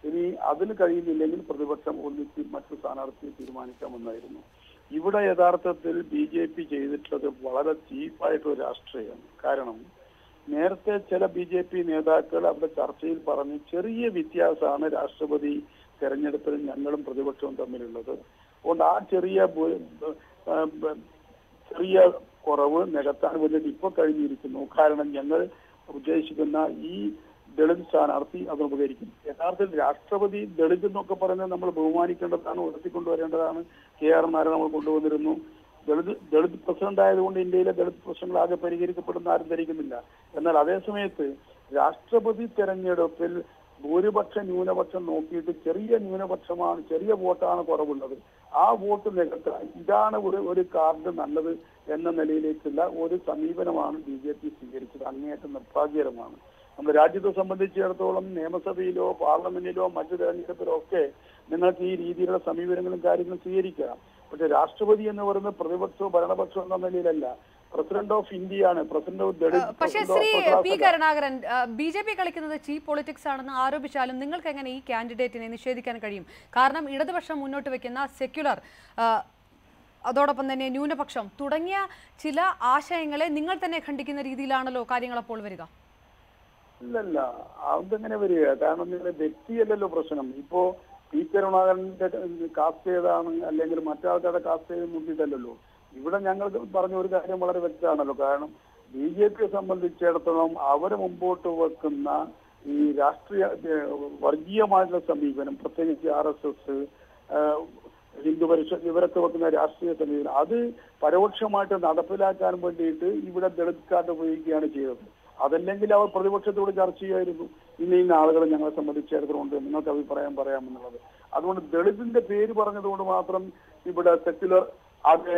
ഇനി അതിന് കഴിയുന്നില്ലെങ്കിൽ പ്രതിപക്ഷം ഒന്നിച്ച് മറ്റു സ്ഥാനാർത്ഥിയെ തീരുമാനിക്കാമെന്നായിരുന്നു. ഇവിടെ യഥാർത്ഥത്തിൽ BJP ചെയ്തിട്ടുള്ളത് വളരെ ചീപ്പായിട്ടൊരു രാഷ്ട്രീയമാണ്. കാരണം നേരത്തെ ചില BJP നേതാക്കൾ അവരുടെ ചർച്ചയിൽ പറഞ്ഞു, ചെറിയ വ്യത്യാസമാണ് രാഷ്ട്രപതി തെരഞ്ഞെടുപ്പിൽ ഞങ്ങളും പ്രതിപക്ഷവും തമ്മിലുള്ളത്. അതുകൊണ്ട് ആ ചെറിയ കുറവ് നികത്താൻ വേണ്ടിയിട്ട് ഇപ്പോൾ കഴിഞ്ഞിരിക്കുന്നു. കാരണം ഞങ്ങൾ ഉദ്ദേശിക്കുന്ന ഈ ദളിത് സ്ഥാനാർത്ഥി അത് ഉപകരിക്കും. യഥാർത്ഥത്തിൽ രാഷ്ട്രപതി ദളിത് എന്നൊക്കെ പറയുന്നത് നമ്മൾ ബഹുമാനിക്കേണ്ടതാണ്, ഉയർത്തിക്കൊണ്ടുവരേണ്ടതാണ്. KR നാരായണൻ നമ്മൾ കൊണ്ടുവന്നിരുന്നു. ദളിത് പ്രസിഡന്റ് ആയതുകൊണ്ട് ഇന്ത്യയിലെ ദളിത് പ്രശ്നങ്ങൾ ആകെ പരിഹരിക്കപ്പെടുന്ന ആരും ധരിക്കുന്നില്ല. എന്നാൽ അതേസമയത്ത് രാഷ്ട്രപതി തെരഞ്ഞെടുപ്പിൽ ഭൂരിപക്ഷ ന്യൂനപക്ഷം നോക്കിയിട്ട് ചെറിയ ന്യൂനപക്ഷമാണ്, ചെറിയ വോട്ടാണ് കുറവുള്ളത്, ആ വോട്ട് നികത്താൻ ഇതാണ് ഒരു കാർഡ് നല്ലത് എന്ന നിലയിലേക്കുള്ള ഒരു സമീപനമാണ് BJP സ്വീകരിച്ചത്. അങ്ങേയറ്റം നിർഭാഗ്യകരമാണ്. നമ്മുടെ രാജ്യത്തെ സംബന്ധിച്ചിടത്തോളം നിയമസഭയിലോ പാർലമെന്റിലോ മറ്റു തെരഞ്ഞെടുപ്പിലോ ഒക്കെ നിങ്ങൾക്ക് ഈ രീതിയിലുള്ള സമീപനങ്ങളും കാര്യങ്ങളും സ്വീകരിക്കാം. പക്ഷെ രാഷ്ട്രപതി എന്ന് പറയുന്നത് പ്രതിപക്ഷമോ ഭരണപക്ഷമോ എന്ന നിലയിലല്ല, പ്രസിഡന്റ് ഓഫ് ഇന്ത്യയാണ്, പ്രസിഡന്റ് ഓഫ്. പക്ഷേ ശ്രീ പി കരുണാകരൻ, BJP കളിക്കുന്നത് ചീപ്പ് പൊളിറ്റിക്സ് ആണെന്ന് ആരോപിച്ചാലും നിങ്ങൾക്ക് എങ്ങനെ ഈ കാൻഡിഡേറ്റിനെ നിഷേധിക്കാൻ കഴിയും? കാരണം ഇടതുപക്ഷം മുന്നോട്ട് വെക്കുന്ന സെക്യുലർ, അതോടൊപ്പം തന്നെ ന്യൂനപക്ഷം തുടങ്ങിയ ചില ആശയങ്ങളെ നിങ്ങൾ തന്നെ ഖണ്ഡിക്കുന്ന രീതിയിലാണല്ലോ കാര്യങ്ങൾ അപ്പോൾ വരിക. ഇല്ലല്ല, അതെങ്ങനെ വരിക? കാരണം നിങ്ങളുടെ വ്യക്തിയല്ലല്ലോ പ്രശ്നം. ഇപ്പോ പി കരുണാകരന്റെ കാസ്റ്റ് ഏതാണ് അല്ലെങ്കിൽ മറ്റാൾക്കാരുടെ കാസ്റ്റ് ഏത് നോക്കിയിട്ടല്ലോ. ഇവിടെ ഞങ്ങൾ പറഞ്ഞ ഒരു കാര്യം വളരെ വ്യക്തമാണല്ലോ. കാരണം BJPയെ സംബന്ധിച്ചിടത്തോളം അവർ മുമ്പോട്ട് വെക്കുന്ന ഈ രാഷ്ട്രീയ വർഗീയമായിട്ടുള്ള സമീപനം, പ്രത്യേകിച്ച് RSS, ഹിന്ദു പരിഷത്ത് ഇവരൊക്കെ വെക്കുന്ന രാഷ്ട്രീയ സമീപനം, അത് പരോക്ഷമായിട്ട് നടപ്പിലാക്കാൻ വേണ്ടിയിട്ട് ഇവിടെ ദളിത് കാർഡ് ഉപയോഗിക്കുകയാണ് ചെയ്തത്. അതല്ലെങ്കിൽ അവർ പ്രതിപക്ഷത്തോട് ചർച്ച ചെയ്യുമായിരുന്നു, ഇന്ന ആളുകൾ ഞങ്ങളെ സംബന്ധിച്ചിടത്തോളം നിങ്ങൾക്ക് അഭിപ്രായം പറയാമെന്നുള്ളത്. അതുകൊണ്ട് ദളിതിന്റെ പേര് പറഞ്ഞതുകൊണ്ട് മാത്രം ഇവിടെ സെക്യുലർ ആകെ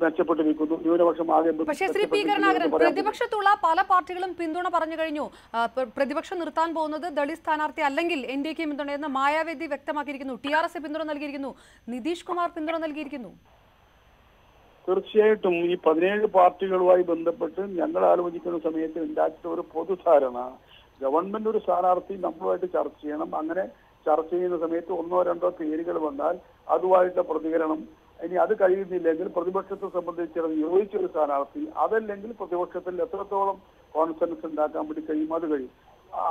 മെച്ചപ്പെട്ടിരിക്കുന്നു, ന്യൂനപക്ഷം ആകെ. പക്ഷേ ശ്രീ പി കരുണാകരൻ, പ്രതിപക്ഷത്തുള്ള പല പാർട്ടികളും പിന്തുണ പറഞ്ഞു കഴിഞ്ഞു. പ്രതിപക്ഷം നിർത്താൻ പോകുന്നത് ദളിത് സ്ഥാനാർത്ഥി അല്ലെങ്കിൽ NDAക്ക് പിന്തുണയെന്ന് മായാവതി വ്യക്തമാക്കിയിരിക്കുന്നു. TRS പിന്തുണ നൽകിയിരിക്കുന്നു, നിതീഷ് കുമാർ പിന്തുണ നൽകിയിരിക്കുന്നു. തീർച്ചയായിട്ടും ഈ 17 പാർട്ടികളുമായി ബന്ധപ്പെട്ട് ഞങ്ങൾ ആലോചിക്കുന്ന സമയത്ത് ഉണ്ടാക്കിയ ഒരു പൊതുധാരണ, ഗവൺമെന്റ് ഒരു സ്ഥാനാർത്ഥി നമ്മളുമായിട്ട് ചർച്ച ചെയ്യണം. അങ്ങനെ ചർച്ച ചെയ്യുന്ന സമയത്ത് 1-2 പേരുകൾ വന്നാൽ അതുമായിട്ടുള്ള പ്രതികരണം, ഇനി അത് കഴിയുന്നില്ലെങ്കിൽ പ്രതിപക്ഷത്തെ സംബന്ധിച്ചിടത്തോളം യോജിച്ച ഒരു സ്ഥാനാർത്ഥി, അതല്ലെങ്കിൽ പ്രതിപക്ഷത്തിൽ എത്രത്തോളം കോൺഫിഡൻസ് ഉണ്ടാക്കാൻ വേണ്ടി കഴിയും അത് കഴിയും,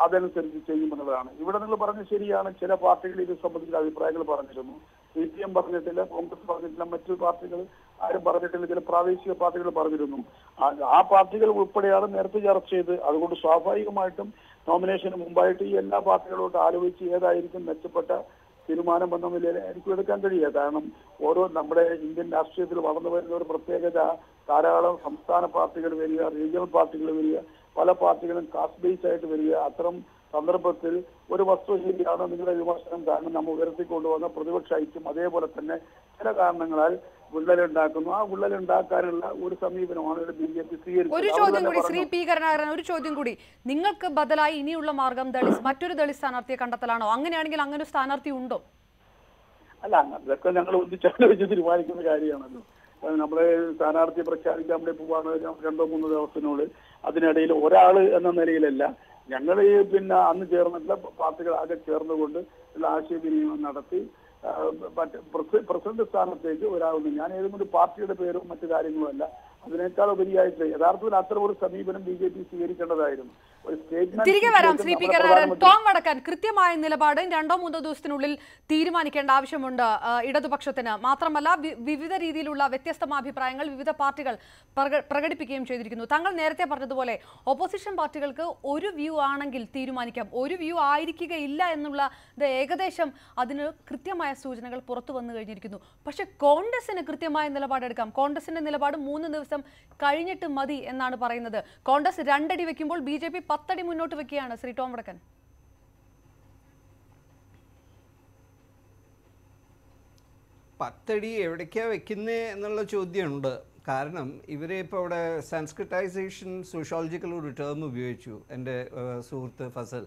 അതനുസരിച്ച് ചെയ്യുമെന്നുള്ളതാണ്. ഇവിടെ നിങ്ങൾ പറഞ്ഞ ശരിയാണ്, ചില പാർട്ടികൾ ഇത് സംബന്ധിച്ച അഭിപ്രായങ്ങൾ പറഞ്ഞിരുന്നു. CPM പറഞ്ഞിട്ടില്ല, കോൺഗ്രസ് പറഞ്ഞിട്ടില്ല, മറ്റു പാർട്ടികൾ ആരും പറഞ്ഞിട്ടില്ല, ചില പ്രാദേശിക പാർട്ടികൾ പറഞ്ഞിരുന്നു. ആ പാർട്ടികൾ ഉൾപ്പെടെയാണ് നേരത്തെ ചർച്ച ചെയ്ത്. അതുകൊണ്ട് സ്വാഭാവികമായിട്ടും നോമിനേഷന് മുമ്പായിട്ട് ഈ എല്ലാ പാർട്ടികളോട്ട് ആലോചിച്ച് ഏതായിരിക്കും മെച്ചപ്പെട്ട തീരുമാനം എന്ന നിലയിൽ എനിക്ക് എടുക്കാൻ കഴിയുക. കാരണം ഓരോ നമ്മുടെ ഇന്ത്യൻ രാഷ്ട്രീയത്തിൽ വളർന്നു വരുന്ന ഒരു പ്രത്യേകത, ധാരാളം സംസ്ഥാന പാർട്ടികൾ വരിക, റീജിയണൽ പാർട്ടികൾ വരിക, പല പാർട്ടികളും കാസ്റ്റ് ബേസ് ആയിട്ട് വരിക. അത്തരം സന്ദർഭത്തിൽ ഒരു വസ്തു ശരിയാണ് നിങ്ങളുടെ വിമർശനം. കാരണം നമ്മൾ ഉയർത്തിക്കൊണ്ടുവന്ന പ്രതിപക്ഷ ഐക്യം അതേപോലെ തന്നെ ചില കാരണങ്ങളാൽ വിള്ളലുണ്ടാക്കുന്നു. ആ വിള്ളലുണ്ടാക്കാനുള്ള ഒരു സമീപനമാണ് BJP സ്വീകരിച്ചത്. ഒരു ചോദ്യം കൂടി ശ്രീ പി കരുണാകരൻ, ഒരു ചോദ്യം കൂടി. നിങ്ങൾക്ക് ബദലായി ഇനിയുള്ള മാർഗം മറ്റൊരു ദളിത് സ്ഥാനാർത്ഥിയെ കണ്ടെത്തലാണോ? അങ്ങനെയാണെങ്കിൽ അങ്ങനെ ഒരു സ്ഥാനാർത്ഥി ഉണ്ടോ? അല്ല, അതൊക്കെ ഞങ്ങൾ ഒന്നിച്ചാലോചിച്ച് തീരുമാനിക്കുന്ന കാര്യമാണല്ലോ. നമ്മളെ സ്ഥാനാർത്ഥിയെ പ്രഖ്യാപിക്കാൻ വേണ്ടി പോവാണ് 2-3 ദിവസത്തിനുള്ളിൽ. അതിനിടയിൽ ഒരാള് എന്ന നിലയിലല്ല, ഞങ്ങൾ പിന്നെ അന്ന് ചേർന്നിട്ടുള്ള പാർട്ടികൾ ആകെ ചേർന്നുകൊണ്ട് ഉള്ള ആശയവിനിമയം നടത്തി പ്രസിഡന്റ് സ്ഥാനത്തേക്ക് ഒരാളുണ്ട്. ഞാൻ ഏതെങ്കിലും ഒരു പാർട്ടിയുടെ പേരും മറ്റു കാര്യങ്ങളും അല്ല, അതിനേക്കാൾ ഉപരിയായിട്ട് യഥാർത്ഥത്തിൽ അത്തരം ഒരു സമീപനം BJP സ്വീകരിക്കേണ്ടതായിരുന്നു. തിരികെ വരാം ശ്രീ പി കരുണാകരൻ. ടോം വടക്കൻ, കൃത്യമായ നിലപാട് 2-3 ദിവസത്തിനുള്ളിൽ തീരുമാനിക്കേണ്ട ആവശ്യമുണ്ട് ഇടതുപക്ഷത്തിന്. മാത്രമല്ല വിവിധ രീതിയിലുള്ള വ്യത്യസ്തമായ അഭിപ്രായങ്ങൾ വിവിധ പാർട്ടികൾ പ്രകടിപ്പിക്കുകയും ചെയ്തിരിക്കുന്നു. താങ്കൾ നേരത്തെ പറഞ്ഞതുപോലെ ഓപ്പോസിഷൻ പാർട്ടികൾക്ക് ഒരു വ്യൂ ആണെങ്കിൽ തീരുമാനിക്കാം, ഒരു വ്യൂ ആയിരിക്കുകയില്ല എന്നുള്ളത് ഏകദേശം അതിന് കൃത്യമായ സൂചനകൾ പുറത്തു വന്നു കഴിഞ്ഞിരിക്കുന്നു. പക്ഷെ കോൺഗ്രസിന് കൃത്യമായ നിലപാടെടുക്കാം. കോൺഗ്രസിന്റെ നിലപാട് 3 ദിവസം കഴിഞ്ഞിട്ട് മതി എന്നാണ് പറയുന്നത്. കോൺഗ്രസ് 2 അടി വെക്കുമ്പോൾ BJP 10 അടി മുന്നോട്ട് വെക്കുകയാണ്. ശ്രീ ടോം വടക്കൻ, 10 അടി എവിടേക്കാ വെക്കുന്നത് എന്നുള്ള ചോദ്യമുണ്ട്. കാരണം ഇവരെ ഇപ്പോൾ അവിടെ സാൻസ്ക്രിറ്റൈസേഷൻ സോഷ്യോളജിക്കൽ ഒരു ടേം ഉപയോഗിച്ചു എൻ്റെ സുഹൃത്ത് ഫസൽ.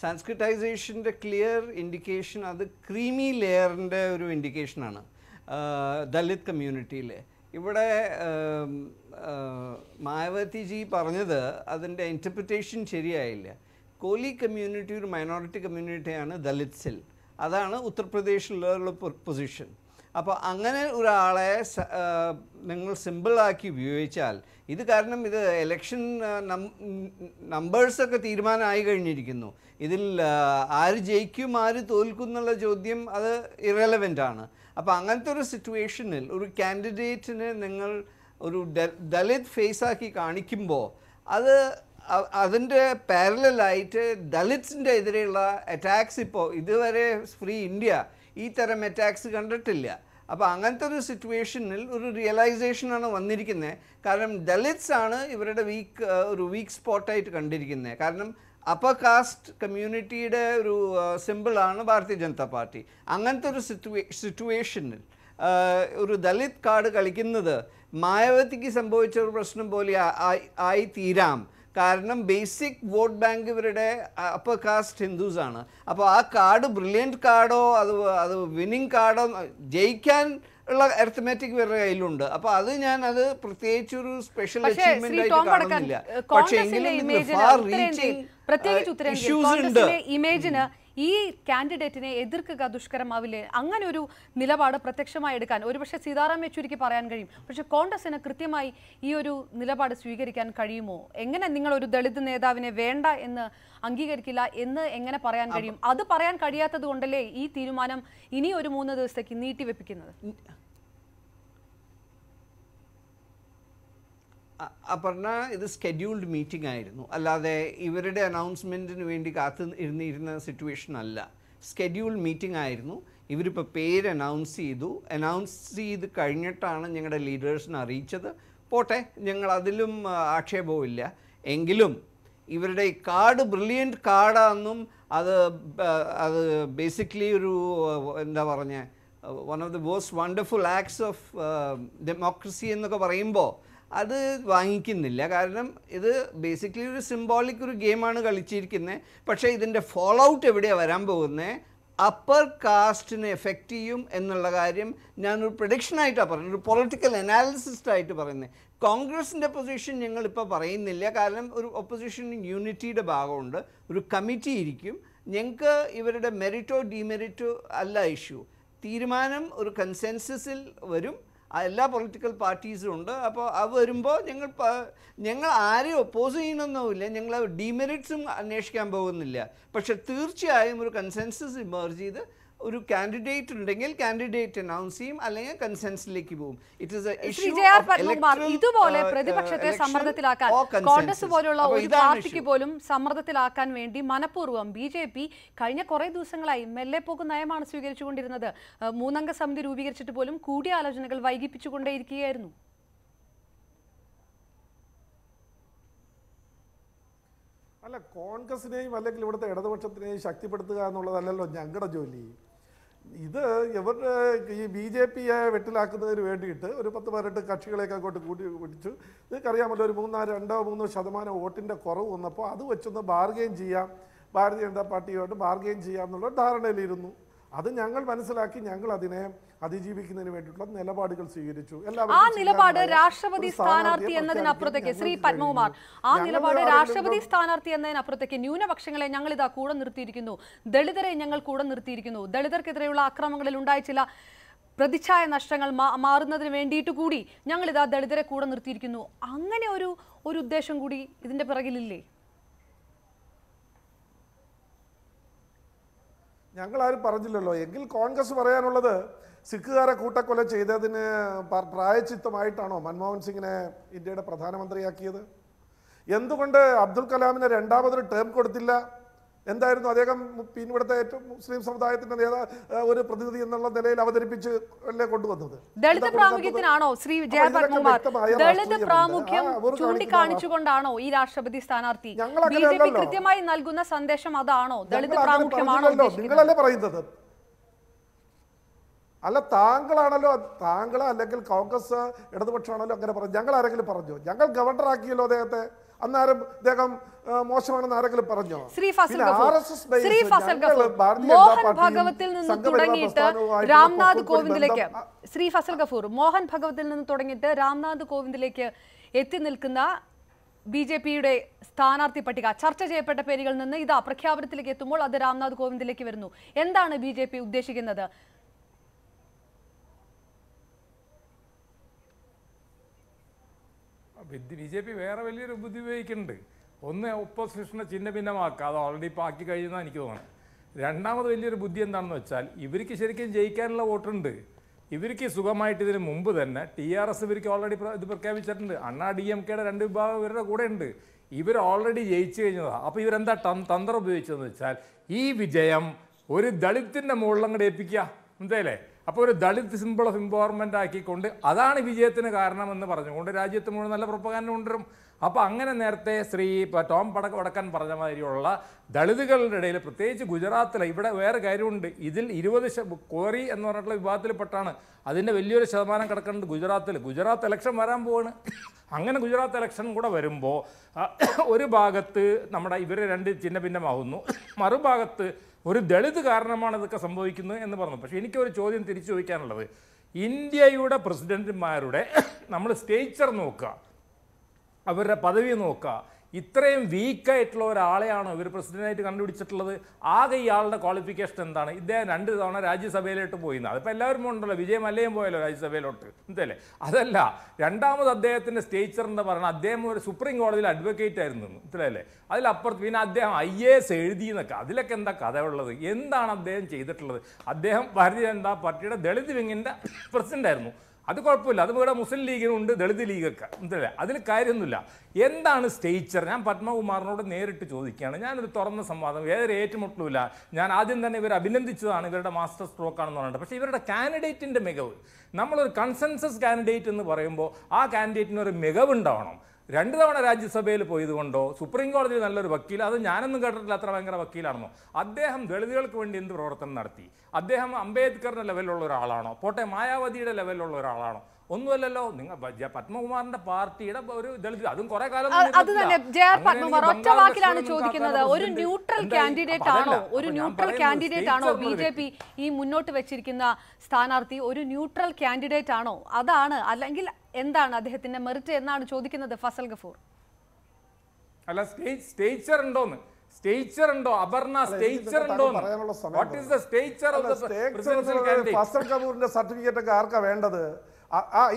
സാൻസ്ക്രിറ്റൈസേഷൻ്റെ ക്ലിയർ ഇൻഡിക്കേഷൻ അത് ക്രീമി ലെയറിൻ്റെ ഒരു ഇൻഡിക്കേഷനാണ് ദലിത് കമ്മ്യൂണിറ്റിയിൽ. ഇവിടെ മായാവതിജി പറഞ്ഞത് അതിൻ്റെ ഇൻ്റർപ്രിറ്റേഷൻ ശരിയായില്ല. കോലി കമ്മ്യൂണിറ്റി ഒരു മൈനോറിറ്റി കമ്മ്യൂണിറ്റിയാണ് ദലിത്സിൽ. അതാണ് ഉത്തർപ്രദേശിലുള്ള പൊസിഷൻ. അപ്പോൾ അങ്ങനെ ഒരാളെ നിങ്ങൾ സിമ്പിളാക്കി ഉപയോഗിച്ചാൽ ഇത് കാരണം ഇത് ഇലക്ഷൻ നമ്പേഴ്സൊക്കെ തീരുമാനമായി കഴിഞ്ഞിരിക്കുന്നു. ഇതിൽ ആര് ജയിക്കും ആര് തോൽക്കും എന്നുള്ള ചോദ്യം അത് ഇറലവൻ്റ് ആണ്. അപ്പോൾ അങ്ങനത്തെ ഒരു സിറ്റുവേഷനിൽ ഒരു കാൻഡിഡേറ്റിനെ നിങ്ങൾ ഒരു ദലിത് ഫേസാക്കി കാണിക്കുമ്പോൾ അത് അതിൻ്റെ പാരലായിട്ട് ദലിത്സിൻ്റെ എതിരെയുള്ള അറ്റാക്സ് ഇപ്പോൾ ഇതുവരെ ഫ്രീ ഇന്ത്യ ഈ തരം അറ്റാക്സ് കണ്ടിട്ടില്ല. അപ്പോൾ അങ്ങനത്തെ ഒരു സിറ്റുവേഷനിൽ ഒരു റിയലൈസേഷനാണ് വന്നിരിക്കുന്നത്. കാരണം ദലിത്സ് ആണ് ഇവരുടെ ഒരു വീക്ക് സ്പോട്ടായിട്ട് കണ്ടിരിക്കുന്നത്. കാരണം അപ്പർ കാസ്റ്റ് കമ്മ്യൂണിറ്റിയുടെ ഒരു സിമ്പിളാണ് ഭാരതീയ ജനതാ പാർട്ടി. അങ്ങനത്തെ ഒരു സിറ്റുവേഷനിൽ ഒരു ദളിത് കാർഡ് കളിക്കുന്നത് മായാവതിക്ക് സംഭവിച്ച ഒരു പ്രശ്നം പോലെ ആയി തീരാം. കാരണം ബേസിക് വോട്ട് ബാങ്ക് ഇവരുടെ അപ്പർ കാസ്റ്റ് ഹിന്ദുസാണ്. അപ്പോൾ ആ കാർഡ് ബ്രില്യൻറ്റ് കാർഡോ അത് വിന്നിങ് കാർഡോ ജയിക്കാൻ ഉള്ള അരിത്മെറ്റിക് ഇവരുടെ കയ്യിലുണ്ട്. അപ്പോൾ അത് അത് പ്രത്യേകിച്ച് ഒരു സ്പെഷ്യൽ അച്ചീവ്മെന്റ് ആയിട്ട് കാണുന്നില്ല. പക്ഷേ എങ്കിലും ഫാർ റീച്ചിങ് ഇഷ്യൂസ് ഉണ്ട്. ഇമേജിന് ഈ കാൻഡിഡേറ്റിനെ എതിർക്കുക ദുഷ്കരമാവില്ലേ? അങ്ങനെ ഒരു നിലപാട് പ്രത്യക്ഷമായി എടുക്കാൻ ഒരുപക്ഷെ സീതാറാം യെച്ചൂരിക്ക് പറയാൻ കഴിയും. പക്ഷെ കോൺഗ്രസിന് കൃത്യമായി ഈ ഒരു നിലപാട് സ്വീകരിക്കാൻ കഴിയുമോ? എങ്ങനെ നിങ്ങൾ ഒരു ദളിത് നേതാവിനെ വേണ്ട എന്ന് അംഗീകരിക്കില്ല എന്ന് എങ്ങനെ പറയാൻ കഴിയും? അത് പറയാൻ കഴിയാത്തത് കൊണ്ടല്ലേ ഈ തീരുമാനം ഇനി ഒരു 3 ദിവസത്തേക്ക് നീട്ടിവെപ്പിക്കുന്നത്? അപർണ, ഇത് സ്കെഡ്യൂൾഡ് മീറ്റിംഗ് ആയിരുന്നു, അല്ലാതെ ഇവരുടെ അനൗൺസ്മെൻറ്റിന് വേണ്ടി ഇരുന്ന സിറ്റുവേഷൻ അല്ല. സ്കെഡ്യൂൾഡ് മീറ്റിംഗ് ആയിരുന്നു. ഇവരിപ്പോൾ പേര് അനൗൺസ് ചെയ്ത് കഴിഞ്ഞിട്ടാണ് ഞങ്ങളുടെ ലീഡേഴ്സിനെ അറിയിച്ചത്. പോട്ടെ, ഞങ്ങൾ അതിലും ആക്ഷേപവും ഇല്ല. എങ്കിലും ഇവരുടെ ഈ കാർഡ് ബ്രില്യൻറ്റ് കാർഡാണെന്നും അത് ബേസിക്കലി ഒരു എന്താ പറഞ്ഞ one of the most wonderful acts of democracy എന്നൊക്കെ പറയുമ്പോൾ അത് വാങ്ങിക്കുന്നില്ല. കാരണം ഇത് ബേസിക്കലി ഒരു സിംബോളിക് ഒരു ഗെയിമാണ് കളിച്ചിരിക്കുന്നത്. പക്ഷേ ഇതിൻ്റെ ഫോളോ ഔട്ട് എവിടെയാണ് വരാൻ പോകുന്നത്, അപ്പർ കാസ്റ്റിനെ എഫക്റ്റ് ചെയ്യും എന്നുള്ള കാര്യം ഞാനൊരു പ്രഡിക്ഷനായിട്ടാണ് പറയുന്നത്, ഒരു പൊളിറ്റിക്കൽ അനാലിസിസ്റ്റായിട്ട് പറയുന്നത്. കോൺഗ്രസിൻ്റെ പൊസിഷൻ ഞങ്ങളിപ്പോൾ പറയുന്നില്ല. കാരണം ഒരു ഒപ്പോസിഷൻ യൂണിറ്റിയുടെ ഭാഗമുണ്ട്, ഒരു കമ്മിറ്റി ഇരിക്കും. ഞങ്ങൾക്ക് ഇവരുടെ മെറിറ്റോ ഡിമെറിറ്റോ അല്ല ഇഷ്യൂ. തീരുമാനം ഒരു കൺസെൻസസിൽ വരും. എല്ലാ പൊളിറ്റിക്കൽ പാർട്ടീസും ഉണ്ട്. അപ്പോൾ അത് വരുമ്പോൾ ഞങ്ങൾ ആരെയും ഒപ്പോസ് ചെയ്യണമെന്നില്ല, ഞങ്ങൾ ഡിമെറിറ്റ്സും അന്വേഷിക്കാൻ പോകുന്നില്ല. പക്ഷെ തീർച്ചയായും ഒരു കൺസെൻസസ് ഇമേർജ് ചെയ്ത് ഒരു കാൻഡിഡേറ്റ് ഉണ്ടെങ്കിൽ കാൻഡിഡേറ്റ് അനൗൺസ് ചെയ്യും, അല്ലെങ്കിൽ കൺസെൻസിലേക്ക് പോകും. ഇറ്റ് ഈസ് ഇതുപോലെ പ്രതിപക്ഷത്തെ സമ്മർദ്ദത്തിലാക്കാൻ, കോൺഗ്രസ് പോലുള്ള ഒരു പാർട്ടിക്ക് പോലും സമ്മർദ്ദത്തിലാക്കാൻ വേണ്ടി മനഃപൂർവ്വം BJP കഴിഞ്ഞ കുറെ ദിവസങ്ങളായി മെല്ലെ പോകുന്ന നയമാണ് സ്വീകരിച്ചുകൊണ്ടിരുന്നത്. 3 അംഗ സമിതി രൂപീകരിച്ചിട്ട് പോലും കൂടിയാലോചനകൾ വൈകിപ്പിച്ചുകൊണ്ടേയിരിക്കുകയായിരുന്നു. അല്ല, കോൺഗ്രസിനെയും അല്ലെങ്കിൽ ഇവിടുത്തെ ഇടതുപക്ഷത്തിനെയും ശക്തിപ്പെടുത്തുക എന്നുള്ളതല്ലല്ലോ ഞങ്ങളുടെ ജോലി. ഇത് ഇവരുടെ ഈ BJPയെ വെട്ടിലാക്കുന്നതിന് വേണ്ടിയിട്ട് ഒരു 10-18 കക്ഷികളെയൊക്കെ അങ്ങോട്ട് കൂട്ടി പിടിച്ചു. നിങ്ങൾക്കറിയാമല്ലോ, ഒരു 2-3% വോട്ടിൻ്റെ കുറവ് വന്നപ്പോൾ അത് വെച്ചൊന്ന് ബാർഗെയിൻ ചെയ്യാം, ഭാരതീയ ജനതാ പാർട്ടിയോട്ട് ബാർഗെയിൻ ചെയ്യാം എന്നുള്ള ധാരണയിലിരുന്നു. അത് ഞങ്ങൾ മനസ്സിലാക്കി ഞങ്ങൾ അതിനെ അതിജീവിക്കുന്നതിന് വേണ്ടിയിട്ടുള്ള നിലപാടുകൾ സ്വീകരിച്ചു. ആ നിലപാട് രാഷ്ട്രപതി സ്ഥാനാർത്ഥി എന്നതിനപ്പുറത്തേക്ക് ശ്രീ പത്മകുമാർ, ആ നിലപാട് രാഷ്ട്രപതി സ്ഥാനാർത്ഥി എന്നതിനപ്പുറത്തേക്ക് ന്യൂനപക്ഷങ്ങളെ ഞങ്ങൾ ഇതാ കൂടെ നിർത്തിയിരിക്കുന്നു, ദളിതരെ ഞങ്ങൾ കൂടെ നിർത്തിയിരിക്കുന്നു, ദളിതർക്കെതിരെയുള്ള ആക്രമണങ്ങളിൽ ഉണ്ടായ ചില പ്രതിച്ഛായ നഷ്ടങ്ങൾ മാറുന്നതിന് വേണ്ടിയിട്ട് കൂടി ഞങ്ങളിതാ ദളിതരെ കൂടെ നിർത്തിയിരിക്കുന്നു. അങ്ങനെ ഒരു ഉദ്ദേശം കൂടി ഇതിന്റെ പിറകിലില്ലേ? ഞങ്ങളാരും പറഞ്ഞില്ലല്ലോ. എങ്കിൽ കോൺഗ്രസ് പറയാനുള്ളത് സിഖുകാരെ കൂട്ടക്കൊല ചെയ്തതിന് പ്രായച്ചിത്തമായിട്ടാണോ മൻമോഹൻ സിംഗിനെ ഇന്ത്യയുടെ പ്രധാനമന്ത്രിയാക്കിയത്? എന്തുകൊണ്ട് അബ്ദുൽ കലാമിന് 2ാമതൊരു ടേം കൊടുത്തില്ല? എന്തായിരുന്നു അദ്ദേഹം ഇവിടുത്തെ ഏറ്റവും മുസ്ലിം സമുദായത്തിന്റെ ഒരു പ്രതിനിധി എന്നുള്ള നിലയിൽ അവതരിപ്പിച്ച് അല്ലേ കൊണ്ടുവന്നത്? ദളിത് പ്രാമുഖ്യത്തിനാണോ ശ്രീ ജയപത്മകുമാർ? ദളിത് പ്രാമുഖ്യം ചൂണ്ടിക്കാണിച്ചുകൊണ്ടാണോ ഈ രാഷ്ട്രപതി സ്ഥാനാർത്ഥി? BJP കൃത്യമായി നൽകുന്ന സന്ദേശം അതാണോ? ദളിത് പ്രാമുഖ്യമാണോ? നിങ്ങളല്ലേ പറയുന്നത്? അല്ല, താങ്കളോ അല്ലെങ്കിൽ കോൺഗ്രസ് ഇടതുപക്ഷമാണല്ലോ അങ്ങനെ പറഞ്ഞു. ഞങ്ങൾ ആരെങ്കിലും പറഞ്ഞോ? ഞങ്ങൾ ഗവർണറാക്കിയല്ലോ അദ്ദേഹത്തെ. അന്നേരം അദ്ദേഹം മോശമാണെന്ന് ആരെങ്കിലും പറഞ്ഞോ? മോഹൻ ഭഗവത്തിൽ നിന്ന് തുടങ്ങിയിട്ട് രാംനാഥ് കോവിന്ദിലേക്ക്, ശ്രീ ഫസൽ ഗഫൂർ, മോഹൻ ഭഗവത്തിൽ നിന്ന് തുടങ്ങിയിട്ട് രാംനാഥ് കോവിന്ദിലേക്ക് എത്തി നിൽക്കുന്ന BJPയുടെ സ്ഥാനാർത്ഥി പട്ടിക ചർച്ച ചെയ്യപ്പെട്ട പേരുകളിൽ നിന്ന് ഇതാ പ്രഖ്യാപനത്തിലേക്ക് എത്തുമ്പോൾ അത് രാംനാഥ് കോവിന്ദിലേക്ക് വരുന്നു. എന്താണ് BJP ഉദ്ദേശിക്കുന്നത്? BJP വേറെ വലിയൊരു ബുദ്ധി ഉപയോഗിക്കുന്നുണ്ട്. ഒന്ന്, ഒപ്പോസിഷനെ ചിഹ്ന ഭിന്നമാക്കുക. അത് ഓൾറെഡി ഇപ്പോൾ ആക്കി കഴിഞ്ഞാൽ എനിക്ക് തോന്നുന്നത്. രണ്ടാമത് വലിയൊരു ബുദ്ധി എന്താണെന്ന് വെച്ചാൽ ഇവർക്ക് ശരിക്കും ജയിക്കാനുള്ള വോട്ടുണ്ട്. ഇവർക്ക് സുഖമായിട്ട് ഇതിന് മുമ്പ് തന്നെ TRS ഇവർക്ക് ഓൾറെഡി ഇത് പ്രഖ്യാപിച്ചിട്ടുണ്ട്. അണ്ണാ DMKയുടെ 2 വിഭാഗം ഇവരുടെ കൂടെ ഉണ്ട്. ഇവർ ഓൾറെഡി ജയിച്ചു കഴിഞ്ഞതാണ്. അപ്പോൾ ഇവരെന്താ തന്ത്രം ഉപയോഗിച്ചതെന്ന് വെച്ചാൽ ഈ വിജയം ഒരു ദളിത്തിൻ്റെ മുകളിൽ അങ്ങോട്ട് ഏൽപ്പിക്കുക. എന്തായാലേ അപ്പോൾ ഒരു ദളിത് സിമ്പിൾ ഓഫ് എംപവർമെൻ്റ് ആക്കിക്കൊണ്ട് അതാണ് വിജയത്തിന് കാരണമെന്ന് പറഞ്ഞുകൊണ്ട് രാജ്യത്ത് മുഴുവൻ നല്ല പ്രൊപ്പഗാൻഡ കൊണ്ടുവരും. അപ്പോൾ അങ്ങനെ നേരത്തെ ശ്രീ ടോം വടക്കൻ പറഞ്ഞ മാതിരിയുള്ള ദളിതുകളുടെ ഇടയിൽ, പ്രത്യേകിച്ച് ഗുജറാത്തിലെ, ഇവിടെ വേറെ കാര്യമുണ്ട്, ഇതിൽ 20 കോറി എന്ന് പറഞ്ഞിട്ടുള്ള വിഭാഗത്തിൽപ്പെട്ടാണ് അതിൻ്റെ വലിയൊരു ശതമാനം കിടക്കുന്നത് ഗുജറാത്ത് ഇലക്ഷൻ വരാൻ പോവാണ്. അങ്ങനെ ഗുജറാത്ത് ഇലക്ഷൻ കൂടെ വരുമ്പോൾ ഒരു ഭാഗത്ത് നമ്മുടെ ഇവർ രണ്ട് ചിഹ്ന ഭിന്നമാകുന്നു, മറുഭാഗത്ത് ഒരു ദളിത് കാരണമാണ് ഇതൊക്കെ സംഭവിക്കുന്നത് എന്ന് പറഞ്ഞു. പക്ഷേ എനിക്കൊരു ചോദ്യം തിരിച്ചു ചോദിക്കാനുള്ളത്, ഇന്ത്യയുടെ പ്രസിഡന്റുമാരുടെ നമ്മൾ സ്റ്റേച്ചർ നോക്കുക, അവരുടെ പദവി നോക്കുക, ഇത്രയും വീക്കായിട്ടുള്ള ഒരാളെയാണോ ഇവർ പ്രസിഡന്റായിട്ട് കണ്ടുപിടിച്ചിട്ടുള്ളത്? ആകെ ഇയാളുടെ ക്വാളിഫിക്കേഷൻ എന്താണ്? ഇദ്ദേഹം 2 തവണ രാജ്യസഭയിലോട്ട് പോയിന്ന്, അതിപ്പോൾ എല്ലാവരും ഉണ്ടല്ലോ, വിജയ് മല്യയും പോയല്ലോ രാജ്യസഭയിലോട്ട്, എന്തല്ലേ? അതല്ല, രണ്ടാമത് അദ്ദേഹത്തിൻ്റെ സ്റ്റേച്ചർ എന്ന് പറഞ്ഞാൽ അദ്ദേഹം ഒരു സുപ്രീം കോടതിയിൽ അഡ്വക്കേറ്റ് ആയിരുന്നു, മനസ്സിലല്ലേ? അതിലപ്പുറത്ത് പിന്നെ അദ്ദേഹം IAS എഴുതി എന്നൊക്കെ, അതിലൊക്കെ എന്താ കഥ ഉള്ളത്? എന്താണ് അദ്ദേഹം ചെയ്തിട്ടുള്ളത്? അദ്ദേഹം ഭാരതീയ ജനതാ പാർട്ടിയുടെ ദളിത് വിങ്ങിൻ്റെ പ്രസിഡന്റ് ആയിരുന്നു. അത് കുഴപ്പമില്ല, അത് ഇവിടെ മുസ്ലിം ലീഗിനുണ്ട്, ദളിത് ലീഗൊക്കെ, എന്തല്ലേ? അതിൽ കാര്യമൊന്നുമില്ല. എന്താണ് സ്റ്റേച്ചർ? ഞാൻ പത്മകുമാറിനോട് നേരിട്ട് ചോദിക്കുകയാണ്. ഞാനൊരു തുറന്ന സംവാദം, ഏതൊരു ഏറ്റുമുട്ടലുമില്ല. ഞാൻ ആദ്യം തന്നെ ഇവർ അഭിനന്ദിച്ചതാണ്, ഇവരുടെ മാസ്റ്റർ സ്ട്രോക്ക് ആണെന്ന് പറഞ്ഞിട്ട്. പക്ഷേ ഇവരുടെ കാൻഡിഡേറ്റിൻ്റെ മികവ്, നമ്മളൊരു കൺസെൻസസ് കാൻഡിഡേറ്റ് എന്ന് പറയുമ്പോൾ ആ കാൻഡിഡേറ്റിന് ഒരു മികവുണ്ടാവണം. 2 തവണ രാജ്യസഭയിൽ പോയതുകൊണ്ടോ, സുപ്രീം കോടതിയിൽ നല്ലൊരു വക്കീൽ, അത് ഞാനൊന്നും കേട്ടിട്ടില്ല അത്ര ഭയങ്കര വക്കീലാണെന്നോ, അദ്ദേഹം ദളിതുകൾക്ക് വേണ്ടി എന്ത് പ്രവർത്തനം നടത്തി? അദ്ദേഹം അംബേദ്കറിൻ്റെ ലെവലിലുള്ള ഒരാളാണോ? പോട്ടെ, മായാവതിയുടെ ലെവലിലുള്ള ഒരാളാണോ? ഒന്നുമല്ലല്ലോ. നിങ്ങൾ പത്മകുമാറിന്റെ പാർട്ടിയുടെ ഒരു ദളിത്, അതും കുറെ കാലം അത് തന്നെ ജെ.ആർ. പത്മകുമാർ ഒറ്റ വാക്കിലാണ് ചോദിക്കുന്നത്, ഒരു ന്യൂട്രൽ കാൻഡിഡേറ്റ് ആണോ BJP ഈ മുന്നോട്ട് വെച്ചിരിക്കുന്ന സ്ഥാനാർത്ഥി? ഒരു ന്യൂട്രൽ കാൻഡിഡേറ്റ് ആണോ? അതാണ്, അല്ലെങ്കിൽ എന്താണ് അദ്ദേഹത്തിന്റെ മെറിറ്റ് എന്നാണ് ചോദിക്കുന്നത് ഫസൽ ഗഫൂർ. അല്ല, സ്റ്റേച്ചർ ഉണ്ടോന്ന്, സ്റ്റേച്ചർ ഉണ്ടോ അപർണ? സ്റ്റേച്ചർ ഉണ്ടോ? What is the stature of the presidential candidate? Fazal ഗഫൂറിന്റെ സർട്ടിഫിക്കറ്റ് ഒക്കെ ആർക്കാ വേണ്ടത്?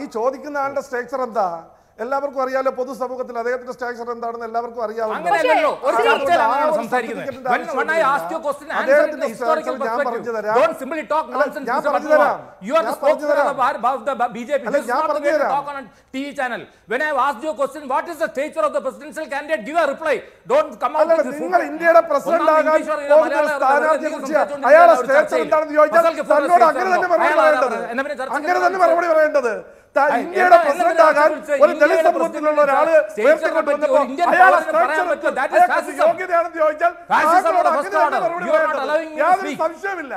ഈ ചോദിക്കുന്ന ആളുടെ സ്ട്രക്ചർ എന്താ എല്ലാവർക്കും അറിയാലോ. പൊതുസമൂഹത്തിൽ അദ്ദേഹത്തിന്റെ സ്ട്രക്ചർ എന്താണെന്ന് എല്ലാവർക്കും അറിയാമല്ലോ. നിങ്ങൾ ഇന്ത്യയുടെ പ്രസിഡന്റ് ആകാൻ പോകുന്ന സ്ഥാനാർത്ഥിയെ കുറിച്ച് അയാളുടെ സ്ട്രക്ചർ എന്താണെന്ന് ചോദിച്ചാൽ തന്നോട് അങ്ങനെ തന്നെ മറുപടി പറയേണ്ടത്. ഇന്ത്യയുടെ പ്രസിഡന്റ് ആകാൻ ഒരു ദളിത് സമൂഹത്തിലുള്ള ഒരാള് യോഗ്യതയാണെന്ന് ചോദിച്ചാൽ യാതൊരു സംശയമില്ല.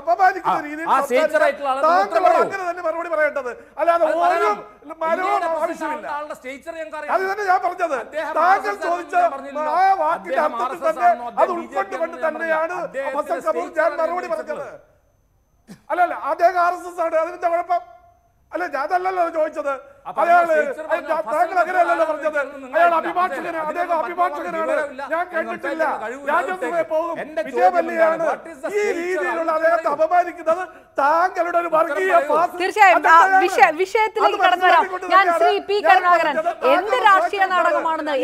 അപമാനിക്കുന്ന രീതിയിൽ അങ്ങനെ തന്നെ മറുപടി പറയേണ്ടത്, അല്ലാതെ ആവശ്യമില്ല. അത് തന്നെ ഞാൻ പറഞ്ഞത്. താങ്കൾ ചോദിച്ച ആ വാക്കിന്റെ അർത്ഥത്തിൽ തന്നെ അത് ഉൾക്കൊണ്ടുകൊണ്ട് തന്നെയാണ് ഫസൽ ഗഫൂർ ഞാൻ മറുപടി പറഞ്ഞത്. അല്ലല്ല, അദ്ദേഹം RSS ആണ്, അതിന്റെ കുഴപ്പം അല്ല. അതല്ലല്ലോ ചോദിച്ചത്. താങ്കൾ അങ്ങനെയല്ലല്ലോ പറഞ്ഞത്. അയാൾ അഭിഭാഷകനാണ്, അദ്ദേഹം അഭിഭാഷകനാണ്. ഞാൻ കേട്ടിട്ടില്ല രാജ്യസഭയിൽ പോകും വിജയമല്യാണ് ഈ രീതിയിലുള്ള അദ്ദേഹത്തെ അപമാനിക്കുന്നത്. താങ്കളുടെ ഒരു വർഗീയ തീർച്ചയായും വിഷയത്തിലേക്ക് കടന്നു വരാം. ഞാൻ ശ്രീ പി കരുണാകരൻ, എന്ത് രാഷ്ട്രീയ നാടകമാണെന്ന്,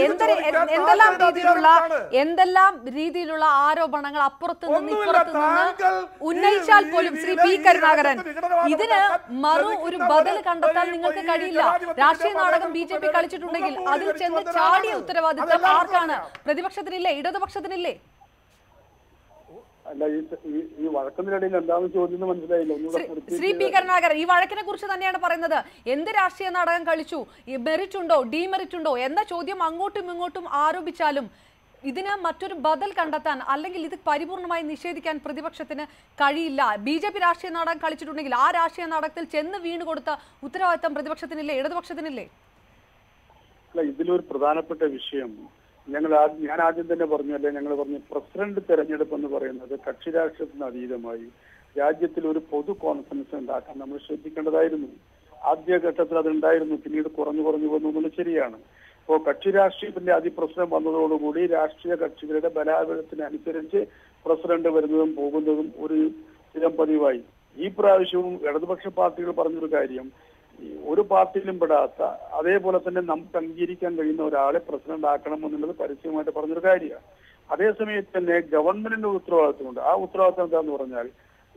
എന്തെല്ലാം രീതിയിലുള്ള ആരോപണങ്ങൾ അപ്പുറത്ത് നിന്ന് ഇപ്പുറത്ത് നിന്ന് ഉന്നയിച്ചാൽ പോലും ശ്രീ പി കരുണാകരൻ, ഇതിന് ഒരു ബദൽ കണ്ടെത്താൻ നിങ്ങൾക്ക് കഴിയില്ല. രാഷ്ട്രീയ നാടകം BJP കളിച്ചിട്ടുണ്ടെങ്കിൽ അതിൽ ചെന്ന് ചാടിയ ഉത്തരവാദിത്തം ആർക്കാണ്? പ്രതിപക്ഷത്തിനില്ലേ? ഇടതുപക്ഷത്തിനില്ലേ? അല്ല, ഈ വഴക്കത്തിനിടയിൽ എന്താണെന്ന് ചോദ്യം മനസ്സിലായില്ല. ശ്രീ പി കരുണാകരൻ, ഈ വഴക്കിനെ കുറിച്ച് തന്നെയാണ് പറയുന്നത്. എന്ത് രാഷ്ട്രീയ നാടകം കളിച്ചു, മെറിറ്റ് ഉണ്ടോ ഡീമെറിറ്റ് ഉണ്ടോ എന്ന ചോദ്യം അങ്ങോട്ടും ഇങ്ങോട്ടും ആരോപിച്ചാലും ഇതിന് മറ്റൊരു ബദൽ കണ്ടെത്താൻ, അല്ലെങ്കിൽ ഇത് പരിപൂർണമായി നിഷേധിക്കാൻ പ്രതിപക്ഷത്തിന് കഴിയില്ല. BJP രാഷ്ട്രീയ നാടകം കളിച്ചിട്ടുണ്ടെങ്കിൽ ആ രാഷ്ട്രീയ നാടകത്തിൽ ചെന്ന് വീണുകൊടുത്ത ഉത്തരവാദിത്തം പ്രതിപക്ഷത്തിനില്ലേ, ഇടതുപക്ഷത്തിനില്ലേ? അല്ല, ഇതിലൊരു പ്രധാനപ്പെട്ട വിഷയം ഞാൻ ആദ്യം തന്നെ പറഞ്ഞു, അല്ലെ ഞങ്ങൾ പറഞ്ഞു, പ്രസിഡന്റ് തെരഞ്ഞെടുപ്പ് എന്ന് പറയുന്നത് കക്ഷി രാഷ്ട്രീയത്തിന് അതീതമായി രാജ്യത്തിൽ ഒരു പൊതു കോൺഫറൻസ് ഉണ്ടാക്കാൻ നമ്മൾ ശ്രദ്ധിക്കേണ്ടതായിരുന്നു. ആദ്യഘട്ടത്തിൽ അതുണ്ടായിരുന്നു, പിന്നീട് കുറഞ്ഞു വന്നു എന്നുള്ളത് ശരിയാണ്. അപ്പോൾ കക്ഷി രാഷ്ട്രീയത്തിന്റെ അതിപ്രശ്നം വന്നതോടുകൂടി രാഷ്ട്രീയ കക്ഷികളുടെ ബലാബലത്തിനനുസരിച്ച് പ്രസിഡന്റ് വരുന്നതും പോകുന്നതും ഒരു സ്ഥിരം പതിവായി. ഈ പ്രാവശ്യവും ഇടതുപക്ഷ പാർട്ടികൾ പറഞ്ഞൊരു കാര്യം, ഒരു പാർട്ടിയിലും പെടാത്ത അതേപോലെ തന്നെ നമുക്ക് അംഗീകരിക്കാൻ കഴിയുന്ന ഒരാളെ പ്രസിഡന്റ് ആക്കണം എന്നുള്ളത് പരസ്യമായിട്ട് പറഞ്ഞൊരു കാര്യമാണ്. അതേസമയത്ത് തന്നെ ഗവൺമെന്റിന്റെ ഉത്തരവാദിത്വമുണ്ട്. ആ ഉത്തരവാദിത്വം എന്താന്ന് പറഞ്ഞാൽ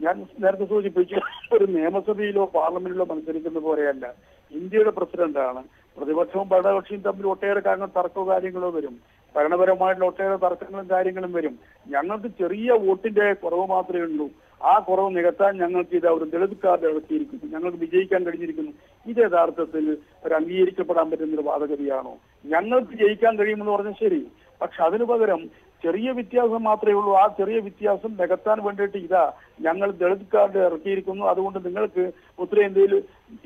ഞാൻ നേരത്തെ സൂചിപ്പിച്ചു, ഒരു നിയമസഭയിലോ പാർലമെന്റിലോ മത്സരിക്കുന്ന പോലെയല്ല. ഇന്ത്യയുടെ പ്രസിഡന്റാണ്. പ്രതിപക്ഷവും ഭരണകക്ഷിയും തമ്മിൽ ഒട്ടേറെ കാര്യങ്ങൾ തർക്കമോ കാര്യങ്ങളോ വരും. ഭരണപരമായിട്ടുള്ള ഒട്ടേറെ തർക്കങ്ങളും കാര്യങ്ങളും വരും. ഞങ്ങൾക്ക് ചെറിയ വോട്ടിന്റെ കുറവ് മാത്രമേ ഉള്ളൂ. ആ കുറവ് നികത്താൻ ഞങ്ങൾക്ക് ഇത് ഒരു ദളിത് കാർഡ് ഇറക്കിയിരിക്കുന്നു. ഞങ്ങൾക്ക് വിജയിക്കാൻ കഴിഞ്ഞിരിക്കുന്നു. ഇത് യഥാർത്ഥത്തിൽ ഒരു അംഗീകരിക്കപ്പെടാൻ പറ്റുന്ന ഒരു വാദഗതിയാണോ? ഞങ്ങൾക്ക് ജയിക്കാൻ കഴിയുമെന്ന് പറഞ്ഞാൽ ശരി, പക്ഷെ അതിനു പകരം ചെറിയ വ്യത്യാസം മാത്രമേ ഉള്ളൂ. ആ ചെറിയ വ്യത്യാസം നികത്താൻ വേണ്ടിയിട്ട് ഇതാ ഞങ്ങൾ ദളിത് കാർഡ് ഇറക്കിയിരിക്കുന്നു, അതുകൊണ്ട് നിങ്ങൾക്ക് ഉത്തരേന്ത്യയിൽ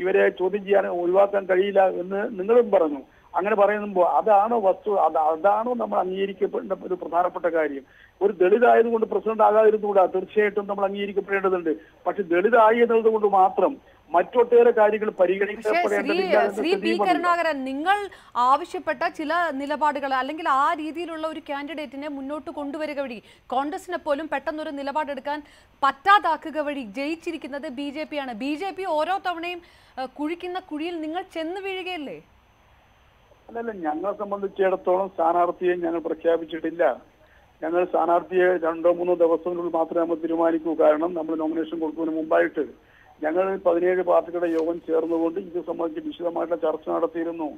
ഇവരെ ചോദ്യം ചെയ്യാൻ ഒഴിവാക്കാൻ കഴിയില്ല എന്ന് നിങ്ങളും പറഞ്ഞു. അങ്ങനെ പറയുമ്പോൾ അതാണോ അതാണോ നമ്മൾ അംഗീകരിക്കപ്പെടേണ്ട ഒരു പ്രധാനപ്പെട്ട കാര്യം? ഒരു ദളിതായതുകൊണ്ട് പ്രസിഡന്റ് ആകാതിരുന്നുകൂടാ, തീർച്ചയായിട്ടും നമ്മൾ അംഗീകരിക്കപ്പെടേണ്ടതുണ്ട്. പക്ഷെ ദളിതായി എന്നതുകൊണ്ട് മാത്രം മറ്റൊട്ടേറെ കാര്യങ്ങൾ പരിഗണിക്കപ്പെടേണ്ടതില്ല. ശ്രീ പി കരുണാകരൻ, നിങ്ങൾ ആവശ്യപ്പെട്ട ചില നിലപാടുകൾ അല്ലെങ്കിൽ ആ രീതിയിലുള്ള ഒരു കാൻഡിഡേറ്റിനെ മുന്നോട്ട് കൊണ്ടുവരിക വഴി കോൺഗ്രസിനെ പോലും പെട്ടെന്നൊരു നിലപാടെടുക്കാൻ പറ്റാതാക്കുക വഴി ജയിച്ചിരിക്കുന്നത് BJP ആണ്. BJP ഓരോ തവണയും കുഴിക്കുന്ന കുഴിയിൽ നിങ്ങൾ ചെന്ന് വീഴുകയല്ലേ? അല്ലല്ല, ഞങ്ങളെ സംബന്ധിച്ചിടത്തോളം സ്ഥാനാർത്ഥിയെ ഞങ്ങൾ പ്രഖ്യാപിച്ചിട്ടില്ല. ഞങ്ങൾ സ്ഥാനാർത്ഥിയെ 2-3 ദിവസത്തിനുള്ളിൽ മാത്രമേ നമ്മൾ തീരുമാനിക്കൂ. കാരണം നമ്മൾ നോമിനേഷൻ കൊടുക്കുന്നതിന് മുമ്പായിട്ട് ഞങ്ങൾ 17 പാർട്ടികളുടെ യോഗം ചേർന്നുകൊണ്ട് ഇത് സംബന്ധിച്ച് വിശദമായിട്ടുള്ള ചർച്ച നടത്തിയിരുന്നു.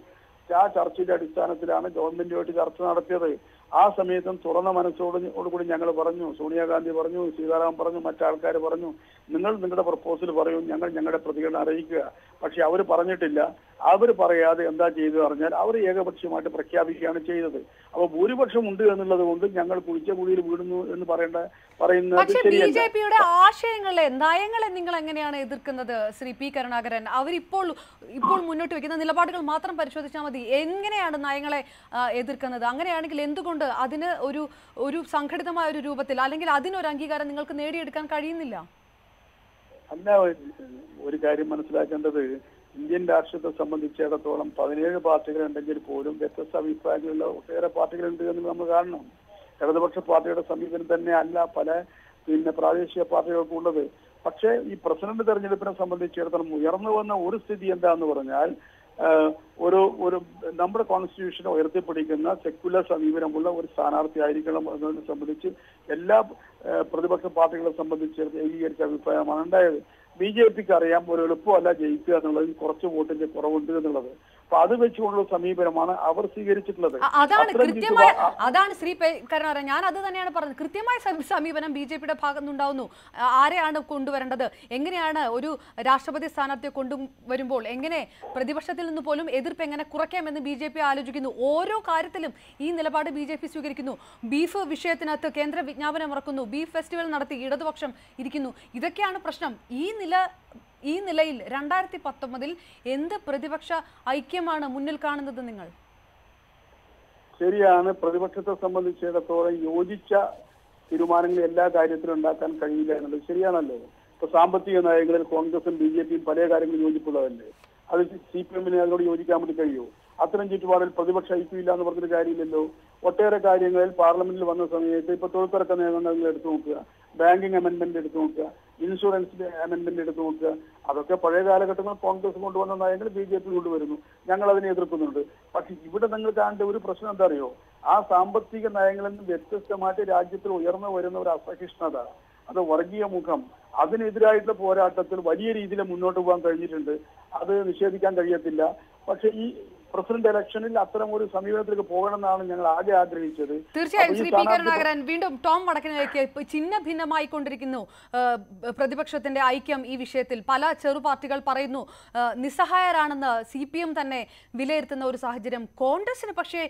ആ ചർച്ചയുടെ അടിസ്ഥാനത്തിലാണ് ഗവൺമെന്റുമായിട്ട് ചർച്ച നടത്തിയത്. ആ സമയത്തും തുറന്ന മനസ്സോടുകൂടി ഞങ്ങൾ പറഞ്ഞു, സോണിയാഗാന്ധി പറഞ്ഞു, സീതാറാം പറഞ്ഞു, മറ്റാൾക്കാർ പറഞ്ഞു, നിങ്ങൾ നിങ്ങളുടെ പ്രപ്പോസൽ പറയൂ, ഞങ്ങൾ ഞങ്ങളുടെ പ്രതികരണം അറിയിക്കുക. പക്ഷെ അവർ പറഞ്ഞിട്ടില്ല. അവർ പറയാതെ എന്താ ചെയ്തു പറഞ്ഞാൽ അവർ ഏകപക്ഷീയമായിട്ട് പ്രഖ്യാപിക്കുകയാണ് ചെയ്തത്. അപ്പോൾ ഭൂരിപക്ഷം ഉണ്ട് എന്നുള്ളത് കൊണ്ട് ഞങ്ങൾ കുഴിച്ച കുഴിയിൽ വീടുന്നു എന്ന് പറയുന്നത് പക്ഷേ BJPയുടെ ആശയങ്ങളെ നയങ്ങളെ നിങ്ങൾ എങ്ങനെയാണ് എതിർക്കുന്നത് ശ്രീ പി കരുണാകരൻ? അവരിപ്പോൾ മുന്നോട്ട് വെക്കുന്ന നിലപാടുകൾ മാത്രം പരിശോധിച്ചാൽ മതി. എങ്ങനെയാണ് നയങ്ങളെ എതിർക്കുന്നത്? അങ്ങനെയാണെങ്കിൽ എന്തുകൊണ്ട് അതിന് ഒരു സംഘടിതമായ ഒരു രൂപത്തിൽ അല്ലെങ്കിൽ അതിനൊരു അംഗീകാരം നിങ്ങൾക്ക് നേടിയെടുക്കാൻ കഴിയുന്നില്ല? അല്ല, ഒരു കാര്യം മനസ്സിലാക്കേണ്ടത്, ഇന്ത്യൻ രാഷ്ട്രീയത്തെ സംബന്ധിച്ചിടത്തോളം 17 പാർട്ടികളുണ്ടെങ്കിൽ പോലും വ്യത്യസ്ത അഭിപ്രായങ്ങളുള്ള ഒട്ടേറെ പാർട്ടികളുണ്ട് എന്ന് നമ്മൾ കാണണം. ഇടതുപക്ഷ പാർട്ടിയുടെ സമീപനം തന്നെ അല്ല പല പ്രാദേശിക പാർട്ടികൾക്കുള്ളത്. പക്ഷേ ഈ പ്രസിഡന്റ് തെരഞ്ഞെടുപ്പിനെ സംബന്ധിച്ചിടത്തോളം ഉയർന്നു വന്ന ഒരു സ്ഥിതി എന്താന്ന് പറഞ്ഞാൽ, ഒരു നമ്മുടെ കോൺസ്റ്റിറ്റ്യൂഷനെ ഉയർത്തിപ്പിടിക്കുന്ന സെക്യുലർ സമീപനമുള്ള ഒരു സ്ഥാനാർത്ഥി ആയിരിക്കണം എന്നതിനെ സംബന്ധിച്ച് എല്ലാ പ്രതിപക്ഷ പാർട്ടികളെ സംബന്ധിച്ച് ഏകീകരിച്ച അഭിപ്രായമാണ് ഉണ്ടായത്. BJPക്ക് അറിയാം ഒരു എളുപ്പമല്ല ജയിക്കുക എന്നുള്ളത്, കുറച്ച് വോട്ടിന്റെ കുറവുണ്ട് എന്നുള്ളത്. അപ്പൊ അത് വെച്ചുകൊണ്ടുള്ള സമീപനമാണ് അവർ സ്വീകരിച്ചിട്ടുള്ളത്. അതാണ് ശ്രീ കരുണാകരൻ, ഞാൻ അത് തന്നെയാണ് പറഞ്ഞത്. കൃത്യമായ സമീപനം BJPയുടെ ഭാഗത്തുനിന്നുണ്ടാവുന്നു. ആരെയാണ് കൊണ്ടുവരേണ്ടത്, എങ്ങനെയാണ് ഒരു രാഷ്ട്രപതി സ്ഥാനാർത്ഥിയെ കൊണ്ടുവരുമ്പോൾ എങ്ങനെ പ്രതിപക്ഷത്തിൽ നിന്ന് പോലും എതിർപ്പ് എങ്ങനെ കുറയ്ക്കാമെന്ന് BJP ആലോചിക്കുന്നു. ഓരോ കാര്യത്തിലും ഈ നിലപാട് BJP സ്വീകരിക്കുന്നു. ബീഫ് വിഷയത്തിനകത്ത് കേന്ദ്ര വിജ്ഞാപനം ഇറക്കുന്നു, ബീഫ് ഫെസ്റ്റിവൽ നടത്തി ഇടതുപക്ഷം ഇരിക്കുന്നു. ഇതൊക്കെയാണ് പ്രശ്നം. ഈ നിലയിൽ 2019 എന്ത് പ്രതിപക്ഷ ഐക്യമാണ് മുന്നിൽ കാണുന്നത് നിങ്ങൾ? ശരിയാണ്, പ്രതിപക്ഷത്തെ സംബന്ധിച്ചിടത്തോളം യോജിച്ച തീരുമാനങ്ങൾ എല്ലാ കാര്യത്തിലും ഉണ്ടാക്കാൻ കഴിയില്ല എന്നുള്ളത് ശരിയാണല്ലോ. ഇപ്പൊ സാമ്പത്തിക നയങ്ങളിൽ കോൺഗ്രസും BJPയും പല കാര്യങ്ങളും യോജിപ്പുള്ളതല്ലേ? അത് CPM-ന് അതിനോട് യോജിക്കാൻ വേണ്ടി കഴിയുമോ? അത്തരം ചുറ്റുപാടിൽ പ്രതിപക്ഷ ഐക്യമില്ല എന്ന് പറഞ്ഞൊരു കാര്യമില്ലല്ലോ. ഒട്ടേറെ കാര്യങ്ങളിൽ പാർലമെന്റിൽ വന്ന സമയത്ത് ഇപ്പൊ തൊഴിലുറക്ക നിയമങ്ങൾ എടുത്തു നോക്കുക, ബാങ്കിങ് അമെന്റ്മെന്റ് എടുത്തു നോക്കുക, ഇൻഷുറൻസ് അമെന്റ്മെന്റ് എടുത്തു നോക്കുക. അതൊക്കെ പഴയ കാലഘട്ടങ്ങളിൽ കോൺഗ്രസ് കൊണ്ടുവന്ന നയങ്ങൾ BJP കൊണ്ടുവരുന്നു. ഞങ്ങൾ അതിനെ എതിർക്കുന്നുണ്ട്. പക്ഷെ ഇവിടെ നിങ്ങൾ കാണേണ്ട ഒരു പ്രശ്നം എന്താ അറിയോ? ആ സാമ്പത്തിക നയങ്ങളിൽ നിന്ന് വ്യത്യസ്തമായിട്ട് രാജ്യത്തിൽ ഉയർന്നു വരുന്ന ഒരു അസഹിഷ്ണുത, അത് വർഗീയ മുഖം, അതിനെതിരായിട്ടുള്ള പോരാട്ടത്തിൽ വലിയ രീതിയിൽ മുന്നോട്ട് പോകാൻ കഴിഞ്ഞിട്ടുണ്ട്. അത് നിഷേധിക്കാൻ കഴിയത്തില്ല. പക്ഷെ ഈ പ്രസിഡന്റ് ഇലക്ഷനിൽ അത്തരം ഒരു സമീപനത്തിലേക്ക് പോകണമെന്നാണ് ഞങ്ങൾ ആകെ ആഗ്രഹിച്ചത്. തീർച്ചയായും ശ്രീ പി കരുണാകരൻ, വീണ്ടും ടോം വടക്കനിലേക്ക് ചിഹ്ന ഭിന്നമായി കൊണ്ടിരിക്കുന്നു പ്രതിപക്ഷത്തിന്റെ ഐക്യം ഈ വിഷയത്തിൽ. പല ചെറു പാർട്ടികൾ പറയുന്നു നിസ്സഹായരാണെന്ന് CPM തന്നെ വിലയിരുത്തുന്ന ഒരു സാഹചര്യം. കോൺഗ്രസിന് പക്ഷേ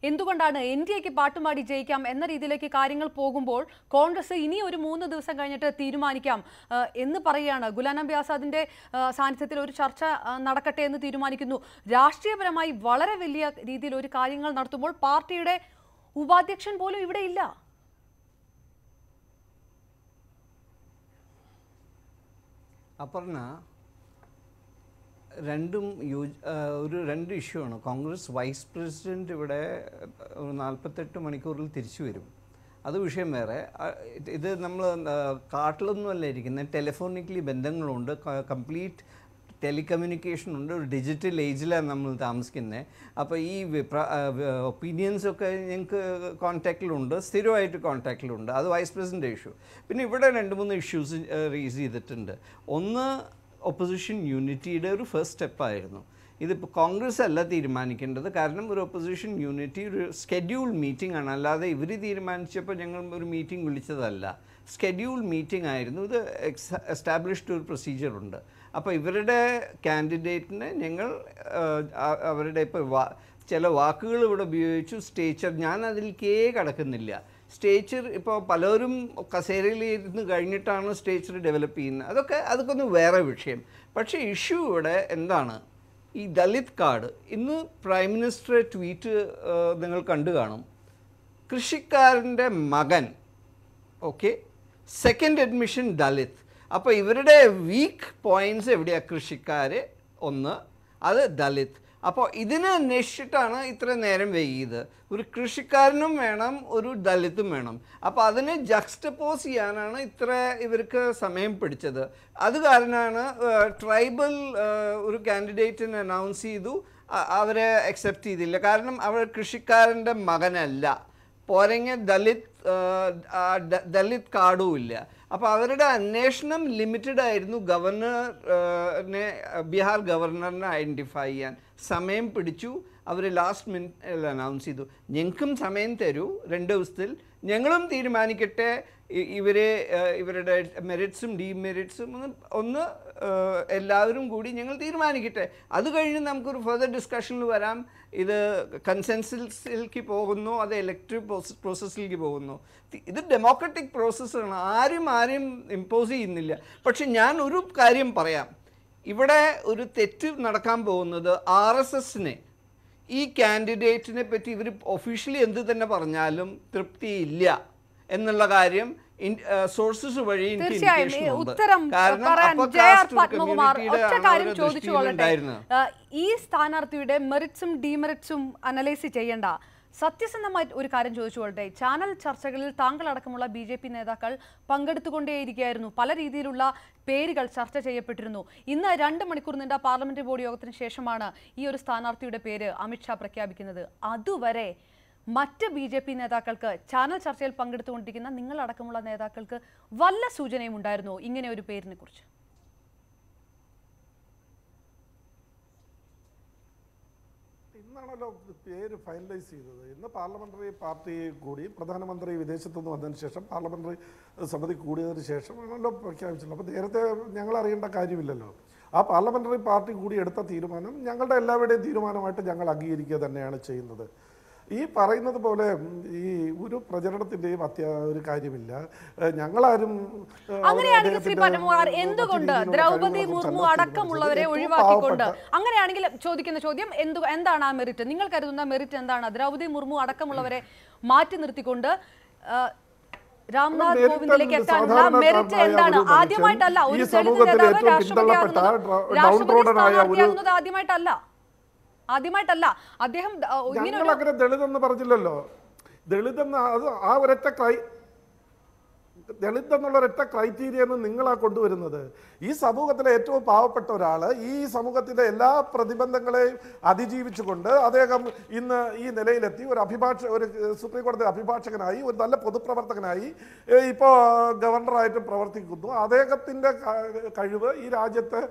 എന്തുകൊണ്ടാണ് NDAക്ക് പാട്ടുമാടി ജയിക്കാം എന്ന രീതിയിലേക്ക് കാര്യങ്ങൾ പോകുമ്പോൾ കോൺഗ്രസ് ഇനി ഒരു 3 ദിവസം കഴിഞ്ഞിട്ട് തീരുമാനിക്കാം എന്ന് പറയുകയാണ്. ഗുലാം നബി ആസാദിന്റെ സാന്നിധ്യത്തിൽ ഒരു ചർച്ച നടക്കട്ടെ എന്ന് തീരുമാനിക്കുന്നു. രാഷ്ട്രീയപരമായി വളരെ വലിയ രീതിയിൽ ഒരു കാര്യങ്ങൾ നടത്തുമ്പോൾ പാർട്ടിയുടെ ഉപാധ്യക്ഷൻ പോലും ഇവിടെ ഇല്ല. അപർണ, രണ്ട് ഇഷ്യൂ ആണ്. കോൺഗ്രസ് വൈസ് പ്രസിഡന്റ് ഇവിടെ 48 മണിക്കൂറിൽ തിരിച്ചു വരും, അത് വിഷയം വേറെ. ഇത് നമ്മൾ കാട്ടിലൊന്നുമല്ല ഇരിക്കുന്നത്, ടെലിഫോണിക്കലി ബന്ധങ്ങളുണ്ട്. കംപ്ലീറ്റ് ടെലികമ്മ്യൂണിക്കേഷൻ ഉണ്ട്, ഒരു ഡിജിറ്റൽ ഏജിലാണ് നമ്മൾ താമസിക്കുന്നത്. അപ്പോൾ ഈ ഒപ്പീനിയൻസൊക്കെ ഞങ്ങൾക്ക് കോൺടാക്റ്റിലുണ്ട്, സ്ഥിരമായിട്ട് കോൺടാക്റ്റിലുണ്ട്. അത് വൈസ് പ്രസിഡൻ്റ് ഇഷ്യൂ. പിന്നെ ഇവിടെ 2-3 ഇഷ്യൂസ് റേസ് ചെയ്തിട്ടുണ്ട്. ഒന്ന്, ഒപ്പോസിഷൻ യൂണിറ്റിയുടെ ഒരു ഫസ്റ്റ് സ്റ്റെപ്പായിരുന്നു. ഇതിപ്പോൾ കോൺഗ്രസ് അല്ല തീരുമാനിക്കേണ്ടത്, കാരണം ഒരു ഒപ്പോസിഷൻ യൂണിറ്റി ഒരു സ്കെഡ്യൂൾ മീറ്റിംഗ് ആണ്, അല്ലാതെ ഇവർ തീരുമാനിച്ചപ്പോൾ ഞങ്ങൾ ഒരു മീറ്റിംഗ് വിളിച്ചതല്ല. സ്കെഡ്യൂൾ മീറ്റിംഗ് ആയിരുന്നു. ഇത് എസ്റ്റാബ്ലിഷ്ഡ് ഒരു പ്രൊസീജിയറുണ്ട്. അപ്പോൾ ഇവരുടെ കാൻഡിഡേറ്റിനെ ഞങ്ങൾ അവരുടെ ഇപ്പോൾ ചില വാക്കുകൾ ഇവിടെ ഉപയോഗിച്ചു. സ്റ്റേച്ചർ, ഞാൻ അതിലേക്കേ കടക്കുന്നില്ല. സ്റ്റേച്ചർ ഇപ്പോൾ പലരും കസേരയിൽ ഇരുന്ന് കഴിഞ്ഞിട്ടാണ് സ്റ്റേച്ചർ ഡെവലപ്പ് ചെയ്യുന്നത്. അതൊക്കെ ഒന്ന് വേറെ വിഷയം. പക്ഷേ ഇഷ്യൂ ഇവിടെ എന്താണ്, ഈ ദളിത് കാർഡ്. ഇന്ന് പ്രൈം മിനിസ്റ്റർ ട്വീറ്റ് നിങ്ങൾ കണ്ടു കാണും. കൃഷിക്കാരൻ്റെ മകൻ, ഓക്കെ, സെക്കൻഡ് അഡ്മിഷൻ ദളിത്. അപ്പോൾ ഇവരുടെ വീക്ക് പോയിൻറ്റ്സ് എവിടെയാണ്? കൃഷിക്കാർ ഒന്ന്, അത് ദളിത്. അപ്പോൾ ഇതിനെ അന്വേഷിച്ചിട്ടാണ് ഇത്ര നേരം വൈകിയത്. ഒരു കൃഷിക്കാരനും വേണം, ഒരു ദളിതും വേണം. അപ്പോൾ അതിനെ ജക്സ്റ്റപ്പോസ് ചെയ്യാനാണ് ഇത്ര ഇവർക്ക് സമയം പിടിച്ചത്. അത് കാരണമാണ് ട്രൈബൽ ഒരു കാൻഡിഡേറ്റിനെ അനൗൺസ് ചെയ്തു, അവരെ അക്സെപ്റ്റ് ചെയ്തില്ല. കാരണം അവർ കൃഷിക്കാരൻ്റെ മകനല്ല, പോരെങ്കിൽ ദളിത് കാർഡും ഇല്ല. അപ്പോൾ അവരുടെ അന്വേഷണം ലിമിറ്റഡ് ആയിരുന്നു. ഗവർണറിനെ, ബീഹാർ ഗവർണറിനെ ഐഡൻറ്റിഫൈ ചെയ്യാൻ സമയം പിടിച്ചു. അവർ ലാസ്റ്റ് മിനിറ്റിൽ അനൗൺസ് ചെയ്തു, ഞങ്ങൾക്കും സമയം തരൂ 2 ദിവസത്തിൽ, ഞങ്ങളും തീരുമാനിക്കട്ടെ ഇവരുടെ മെറിറ്റ്സും ഡീമെറിറ്റ്സും ഒന്ന് എല്ലാവരും കൂടി ഞങ്ങൾ തീരുമാനിക്കട്ടെ. അത് കഴിഞ്ഞ് നമുക്കൊരു ഫർദർ ഡിസ്കഷനിൽ വരാം. ഇത് കൺസെൻസസിലേക്ക് പോകുന്നു, അത് ഇലക്ടീവ് പ്രോസസ്സിലേക്ക് പോകുന്നു. ഇത് ഡെമോക്രാറ്റിക് പ്രോസസ്സാണ്, ആരും ഇമ്പോസ് ചെയ്യുന്നില്ല. പക്ഷെ ഞാൻ ഒരു കാര്യം പറയാം, ഇവിടെ ഒരു തെറ്റ് നടക്കാൻ പോകുന്നത് RSSനെ ഈ കാൻഡിഡേറ്റിനെ പറ്റി ഇവർ ഒഫീഷ്യലി എന്ത് തന്നെ പറഞ്ഞാലും തൃപ്തിയില്ല എന്നുള്ള കാര്യം സോഴ്സസ് വഴി എനിക്ക് ഇൻഡിക്കേഷൻ ഉണ്ട്. കാരണം ഈ സ്ഥാനാർത്ഥിയുടെ മെറിറ്റ്സും ഡീമെറിറ്റ്സും അനലൈസ് ചെയ്യേണ്ട, സത്യസന്ധമായി ഒരു കാര്യം ചോദിച്ചുകൊള്ളട്ടെ. ചാനൽ ചർച്ചകളിൽ താങ്കളടക്കമുള്ള BJP നേതാക്കൾ പങ്കെടുത്തുകൊണ്ടേയിരിക്കുകയായിരുന്നു. പല രീതിയിലുള്ള പേരുകൾ ചർച്ച ചെയ്യപ്പെട്ടിരുന്നു. ഇന്ന് 2 മണിക്കൂർ നീണ്ട പാർലമെന്ററി ബോർഡ് യോഗത്തിന് ശേഷമാണ് ഈ ഒരു സ്ഥാനാർത്ഥിയുടെ പേര് അമിത്ഷാ പ്രഖ്യാപിക്കുന്നത്. അതുവരെ മറ്റ് BJP നേതാക്കൾക്ക്, ചാനൽ ചർച്ചയിൽ പങ്കെടുത്തുകൊണ്ടിരിക്കുന്ന നിങ്ങളടക്കമുള്ള നേതാക്കൾക്ക് വല്ല സൂചനയും ഉണ്ടായിരുന്നോ ഇങ്ങനെ ഒരു പേരിനെ കുറിച്ച്? ഇന്നാണല്ലോ പേര് ഫൈനലൈസ് ചെയ്തത്. ഇന്ന് പാർലമെന്ററി പാർട്ടി കൂടി, പ്രധാനമന്ത്രി വിദേശത്തുനിന്ന് വന്നതിന് ശേഷം പാർലമെന്ററി സമിതി കൂടിയതിന് ശേഷമാണല്ലോ പ്രഖ്യാപിച്ചത്. അപ്പോൾ നേരത്തെ ഞങ്ങൾ അറിയേണ്ട കാര്യമില്ലല്ലോ. ആ പാർലമെന്ററി പാർട്ടി കൂടി എടുത്ത തീരുമാനം ഞങ്ങളുടെ എല്ലാവരുടെയും തീരുമാനമായിട്ട് ഞങ്ങൾ അംഗീകരിക്കുക തന്നെയാണ് ചെയ്യുന്നത്. ഈ പറയുന്നത് പോലെ ഈ ഒരു പ്രചരണത്തിന്റെയും ഒരു കാര്യമില്ല. ഞങ്ങളാരും അങ്ങനെയാണെങ്കിൽ ശ്രീ പരമകുമാർ, എന്തുകൊണ്ട് ദ്രൗപദി മുർമു അടക്കമുള്ളവരെ ഒഴിവാക്കിക്കൊണ്ട്, അങ്ങനെയാണെങ്കിൽ ചോദിക്കുന്ന ചോദ്യം എന്താണ് ആ മെറിറ്റ്? നിങ്ങൾ കരുതുന്ന മെറിറ്റ് എന്താണ്? ദ്രൗപദി മുർമു അടക്കമുള്ളവരെ മാറ്റി നിർത്തിക്കൊണ്ട് രാംനാഥ് കോവിന്ദിലേക്ക് എത്താനുള്ള മെറിറ്റ് എന്താണ്? ആദ്യമായിട്ടല്ല ഒരു ദളിത് നേതാവ് രാഷ്ട്രപതിയാകുന്നത്, ആദ്യമായിട്ടല്ല അദ്ദേഹം. അങ്ങനെ ദളിതെന്ന് പറഞ്ഞില്ലല്ലോ. ദളിതെന്ന് ആ ഒരൊറ്റ ദളിത് എന്നുള്ള ഒരൊറ്റ ക്രൈറ്റീരിയന്ന് നിങ്ങളാ കൊണ്ടുവരുന്നത്. ഈ സമൂഹത്തിലെ ഏറ്റവും പാവപ്പെട്ട ഒരാൾ ഈ സമൂഹത്തിലെ എല്ലാ പ്രതിബന്ധങ്ങളെയും അതിജീവിച്ചുകൊണ്ട് അദ്ദേഹം ഇന്ന് ഈ നിലയിലെത്തി. ഒരു സുപ്രീം കോടതി അഭിഭാഷകനായി, ഒരു നല്ല പൊതുപ്രവർത്തകനായി, ഇപ്പോൾ ഗവർണറായിട്ടും പ്രവർത്തിക്കുന്നു. അദ്ദേഹത്തിൻ്റെ കഴിവ് ഈ രാജ്യത്ത്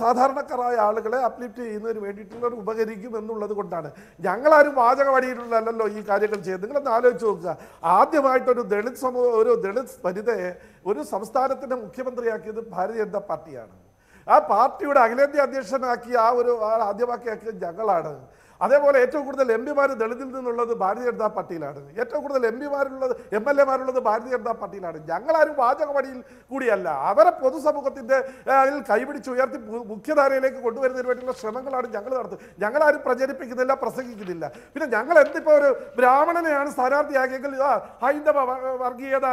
സാധാരണക്കാരായ ആളുകളെ അപ്ലിഫ്റ്റ് ചെയ്യുന്നതിന് വേണ്ടിയിട്ടുള്ള ഉപകരിക്കും എന്നുള്ളത് കൊണ്ടാണ്. ഞങ്ങളാരും വാചകവടിയിലല്ലോ ഈ കാര്യങ്ങൾ ചെയ്യുന്നത്. നിങ്ങളൊന്ന് ആലോചിച്ച് നോക്കുക. ആദ്യമായിട്ടൊരു ദളിത് ഒരു ദളിത് വനിതയെ ഒരു സംസ്ഥാനത്തിൻ്റെ മുഖ്യമന്ത്രിയാക്കിയത് ഭാരതീയ ജനതാ പാർട്ടിയാണ്. ആ പാർട്ടിയുടെ അഖിലേന്ത്യാ അധ്യക്ഷനാക്കി ആദ്യമാക്കിയാക്കിയത് ഞങ്ങളാണ്. അതേപോലെ ഏറ്റവും കൂടുതൽ MP-മാർ ദളിതിൽ നിന്നുള്ളത് ഭാരതീയ ജനതാ പാർട്ടിയിലാണ്. ഏറ്റവും കൂടുതൽ MLA-മാരുള്ളത് ഭാരതീയ ജനതാ പാർട്ടിയിലാണ്. ഞങ്ങളാരും വാചകമടിയിൽ കൂടിയല്ല, അവരെ പൊതുസമൂഹത്തിൻ്റെ കൈപിടിച്ചുയർത്തി മുഖ്യധാരയിലേക്ക് കൊണ്ടുവരുന്നതിന് വേണ്ടിയുള്ള ശ്രമങ്ങളാണ് ഞങ്ങൾ നടത്തുന്നത്. ഞങ്ങളാരും പ്രചരിപ്പിക്കുന്നില്ല, പ്രസംഗിക്കുന്നില്ല. പിന്നെ ഞങ്ങൾ എന്തിപ്പോൾ ഒരു ബ്രാഹ്മണനെയാണ് സ്ഥാനാർത്ഥിയാക്കിയെങ്കിൽ ഹൈന്ദവ വർഗീയത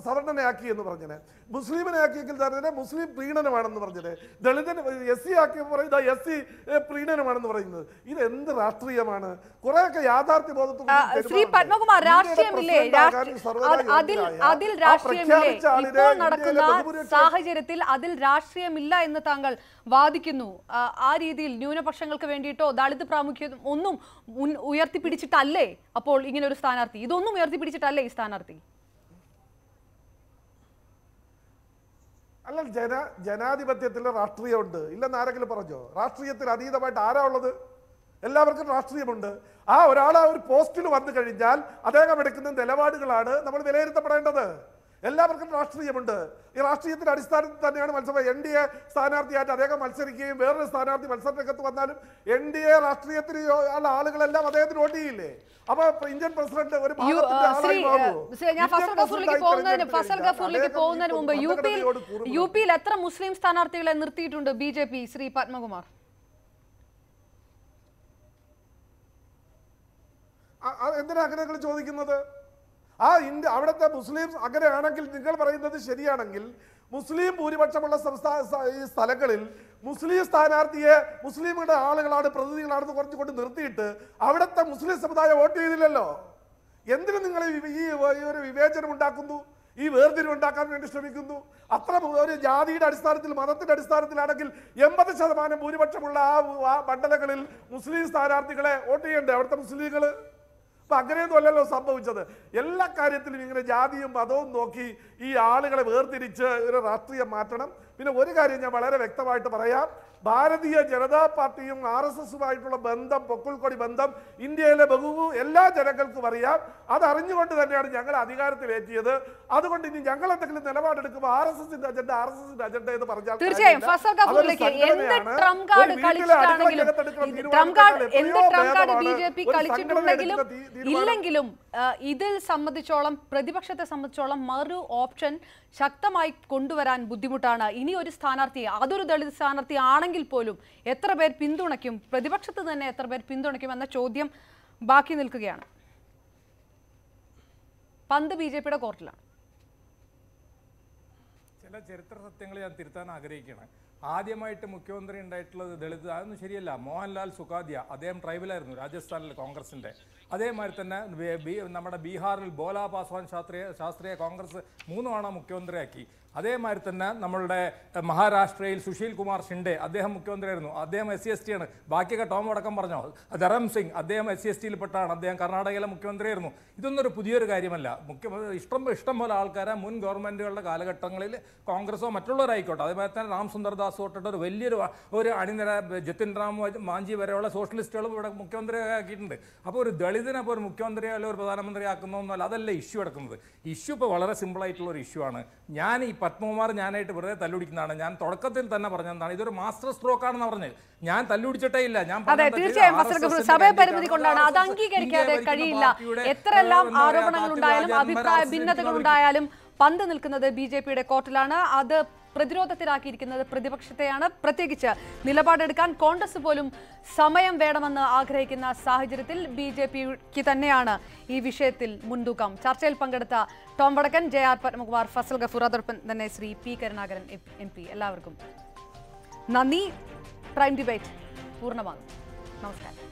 സവർണനെയാക്കി എന്ന് പറഞ്ഞത്, മുസ്ലിമിനെ ആക്കിയെങ്കിൽ തന്നെ മുസ്ലിം പ്രീണനമാണെന്ന് പറഞ്ഞത്, ദളിതന് SC ആക്കിയപ്പോൾ പറയുന്നത് SC പ്രീണനമാണെന്ന് പറയുന്നത്. ഇത് എന്ത് രാഷ്ട്രീയമാണ്? കുറെയൊക്കെ യാഥാർത്ഥ്യബോധത്തോടെ ശ്രീ പത്മകുമാർ, രാഷ്ട്രീയമില്ലേ? അതിൽ രാഷ്ട്രീയമില്ലേ? ഇപ്പോൾ നടക്കുന്ന സാഹചര്യത്തിൽ അതിൽ രാഷ്ട്രീയമില്ല എന്ന് താങ്കൾ വാദിക്കുന്നു. ആ രീതിയിൽ ന്യൂനപക്ഷങ്ങൾക്ക് വേണ്ടിയിട്ടോ ദളിത് പ്രാമുഖ്യം ഒന്നും ഉയർത്തിപ്പിടിച്ചിട്ടല്ലേ അപ്പോൾ ഇങ്ങനെ ഒരു സ്ഥാനാർത്ഥി? ഇതൊന്നും ഉയർത്തിപ്പിടിച്ചിട്ടല്ലേ ഈ സ്ഥാനാർത്ഥി? അല്ല, ജനാധിപത്യത്തിൽ രാഷ്ട്രീയമുണ്ട് ഇല്ലെന്ന് ആരെങ്കിലും പറഞ്ഞോ? രാഷ്ട്രീയത്തിൽ അതീതമായിട്ട് ആരാ ഉള്ളത്? എല്ലാവർക്കും രാഷ്ട്രീയമുണ്ട്. ആ ഒരാൾ ആ ഒരു പോസ്റ്റിൽ വന്നു കഴിഞ്ഞാൽ അദ്ദേഹം എടുക്കുന്ന നിലപാടുകളാണ് നമ്മൾ വിലയിരുത്തപ്പെടേണ്ടത്. എല്ലാവർക്കും രാഷ്ട്രീയമുണ്ട്. ഈ രാഷ്ട്രീയത്തിന്റെ അടിസ്ഥാനത്തിൽ തന്നെയാണ് മത്സരം. NDA സ്ഥാനാർത്ഥിയായിട്ട് അദ്ദേഹം മത്സരിക്കുകയും വേറൊരു സ്ഥാനാർത്ഥി മത്സരരംഗത്ത് വന്നാലും NDA രാഷ്ട്രീയത്തിന് ആളുകളെല്ലാം അദ്ദേഹത്തിന് വോട്ട് ചെയ്യില്ലേ? അപ്പൊ ഇന്ത്യൻ പ്രസിഡന്റ് ഒരു ഫസൽ ഗഫൂറിലേക്ക് പോകുന്നതിന് മുമ്പ് യുപിയിൽ എത്ര മുസ്ലിം സ്ഥാനാർത്ഥികളെ നിർത്തിയിട്ടുണ്ട് BJP? ശ്രീ പത്മകുമാർ, എന്തിനാ അങ്ങനെ ചോദിക്കുന്നത്? അവിടുത്തെ മുസ്ലിം അങ്ങനെയാണെങ്കിൽ നിങ്ങൾ പറയുന്നത് ശരിയാണെങ്കിൽ മുസ്ലിം ഭൂരിപക്ഷമുള്ള ഈ സ്ഥലങ്ങളിൽ മുസ്ലിം സ്ഥാനാർത്ഥിയെ മുസ്ലിമുടെ ആളുകളാണ് പ്രതിനിധികളാണെന്ന് കുറച്ചുകൊണ്ട് നിർത്തിയിട്ട് അവിടുത്തെ മുസ്ലിം സമുദായം വോട്ട് ചെയ്തില്ലല്ലോ. എന്തിനു നിങ്ങൾ ഈ ഒരു വിവേചനം ഉണ്ടാക്കുന്നു, ഈ വേർതിരിവ് ഉണ്ടാക്കാൻ വേണ്ടി ശ്രമിക്കുന്നു? അത്ര ഒരു ജാതിയുടെ അടിസ്ഥാനത്തിൽ മതത്തിന്റെ അടിസ്ഥാനത്തിലാണെങ്കിൽ 80% ഭൂരിപക്ഷമുള്ള ആ മണ്ഡലങ്ങളിൽ മുസ്ലിം സ്ഥാനാർത്ഥികളെ വോട്ട് ചെയ്യണ്ടേ അവിടുത്തെ മുസ്ലിങ്ങൾ? അപ്പൊ അങ്ങനെയൊന്നും അല്ലല്ലോ സംഭവിച്ചത്. എല്ലാ കാര്യത്തിലും ഇങ്ങനെ ജാതിയും മതവും നോക്കി ഈ ആളുകളെ വേർതിരിച്ച് ഒരു രാഷ്ട്രീയം മാറ്റണം. പിന്നെ ഒരു കാര്യം ഞാൻ വളരെ വ്യക്തമായിട്ട് പറയാം, ഭാരതീയ ജനതാ പാർട്ടിയും RSSുമായിട്ടുള്ള ബന്ധം, പൊക്കിൾക്കൊടി ബന്ധം ഇന്ത്യയിലെ എല്ലാ ജനങ്ങൾക്കും അറിയാം. അതറിഞ്ഞുകൊണ്ട് തന്നെയാണ് ഞങ്ങൾ അധികാരത്തിലേറ്റിയത്. അതുകൊണ്ട് ഇനി ഞങ്ങൾ എന്തെങ്കിലും നിലപാടെടുക്കുമ്പോൾ RSSന്റെ അജണ്ട എന്ന് പറഞ്ഞാൽ തീർച്ചയായും BJP കളിച്ചിട്ടുണ്ടെങ്കിലും ഇല്ലെങ്കിലും ഇതിൽ സംബന്ധിച്ചോളം പ്രതിപക്ഷത്തെ സംബന്ധിച്ചോളം മറു ഓപ്ഷൻ ശക്തമായി കൊണ്ടുവരാൻ ബുദ്ധിമുട്ടാണ്. ഇനി ഒരു സ്ഥാനാർത്ഥി, അതൊരു ദളിത് സ്ഥാനാർത്ഥി ആണെങ്കിൽ പോലും എത്ര പേർ പിന്തുണയ്ക്കും, പ്രതിപക്ഷത്ത് തന്നെ എത്ര പേർ പിന്തുണയ്ക്കും എന്ന ചോദ്യം ബാക്കി നിൽക്കുകയാണ്. പന്ത് BJPയുടെ കോർട്ടിലാണ്. ചില ചരിത്ര സത്യങ്ങൾ ഞാൻ തിരുത്താൻ ആഗ്രഹിക്കുകയാണ്. ആദ്യമായിട്ട് മുഖ്യമന്ത്രി ഉണ്ടായിട്ടുള്ളത് ദളിത്, അതൊന്നും ശരിയല്ല. മോഹൻലാൽ സുഖാദിയ, അദ്ദേഹം ട്രൈബലായിരുന്നു, രാജസ്ഥാനിൽ കോൺഗ്രസിൻ്റെ. അതേമാതിരി തന്നെ നമ്മുടെ ബീഹാറിൽ ബോലാ പാസ്വാൻ ശാസ്ത്രീയ കോൺഗ്രസ് 3 തവണ മുഖ്യമന്ത്രിയാക്കി. അതേമാതിരി തന്നെ നമ്മളുടെ മഹാരാഷ്ട്രയിൽ സുശീൽ കുമാർ ഷിൻഡെ, അദ്ദേഹം മുഖ്യമന്ത്രിയായിരുന്നു, അദ്ദേഹം SC/ST ആണ്. ബാക്കിയൊക്കെ ടോം അടക്കം പറഞ്ഞോ. ധരം സിംഗ്, അദ്ദേഹം SC/STയിൽപ്പെട്ടാണ്, അദ്ദേഹം കർണാടകയിലെ മുഖ്യമന്ത്രിയായിരുന്നു. ഇതൊന്നും ഒരു പുതിയൊരു കാര്യമല്ല. ഇഷ്ടം പോലെ ആൾക്കാരെ മുൻ ഗവൺമെൻറ്റുകളുടെ കാലഘട്ടങ്ങളിൽ കോൺഗ്രസോ മറ്റുള്ളവരായിക്കോട്ടെ, അതേപോലെ തന്നെ രാം സുന്ദർദാസ് തൊട്ടിട്ട് ഒരു വലിയൊരു അണിനിര, ജതിൻ റാം മാഞ്ചി വരെയുള്ള സോഷ്യലിസ്റ്റുകളും ഇവിടെ മുഖ്യമന്ത്രിയാക്കിയിട്ടുണ്ട്. അപ്പോൾ ഒരു ദളിതിനെ ഇപ്പോൾ ഒരു മുഖ്യമന്ത്രിയോ അല്ലെങ്കിൽ ഒരു പ്രധാനമന്ത്രിയാക്കുന്നൊന്നുമല്ല, അതല്ല ഇഷ്യൂ എടുക്കുന്നത്. ഇഷ്യൂ ഇപ്പോൾ വളരെ സിമ്പിളായിട്ടുള്ള ഒരു ഇഷ്യൂ ആണ്. ഞാൻ ഈ പത്മകുമാർ ഞാനായിട്ട് വെറുതെ തല്ലുപിടിക്കുന്നതാണ്. ഞാൻ തുടക്കത്തിൽ തന്നെ പറഞ്ഞതാണ് ഇതൊരു മാസ്റ്റർ സ്ട്രോക്ക് ആണെന്ന് പറഞ്ഞത്. ഞാൻ തല്ലുപിടിച്ചിട്ടേ ഇല്ല. ഞാൻ സമയപരിമിതി കൊണ്ടാണ് അത് അംഗീകരിക്കാതെ കഴിയില്ല. എത്രയെല്ലാം ആരോപണങ്ങൾ ഉണ്ടായാലും അഭിപ്രായ ഭിന്നതകൾ ഉണ്ടായാലും പന്ത് നിൽക്കുന്നത് BJPയുടെ കോർട്ടിലാണ്. അത് പ്രതിരോധത്തിലാക്കിയിരിക്കുന്നത് പ്രതിപക്ഷത്തെയാണ്. പ്രത്യേകിച്ച് നിലപാടെടുക്കാൻ കോൺഗ്രസ് പോലും സമയം വേണമെന്ന് ആഗ്രഹിക്കുന്ന സാഹചര്യത്തിൽ BJPക്ക് തന്നെയാണ് ഈ വിഷയത്തിൽ മുൻതൂക്കം. ചർച്ചയിൽ പങ്കെടുത്ത ടോം വടക്കൻ, JR പത്മകുമാർ, ഫസൽ ഗഫൂർ, അതോടൊപ്പം തന്നെ ശ്രീ P കരുണാകരൻ MP, എല്ലാവർക്കും നന്ദി. പ്രൈം ഡിബേറ്റ് പൂർണ്ണമാകും. നമസ്കാരം.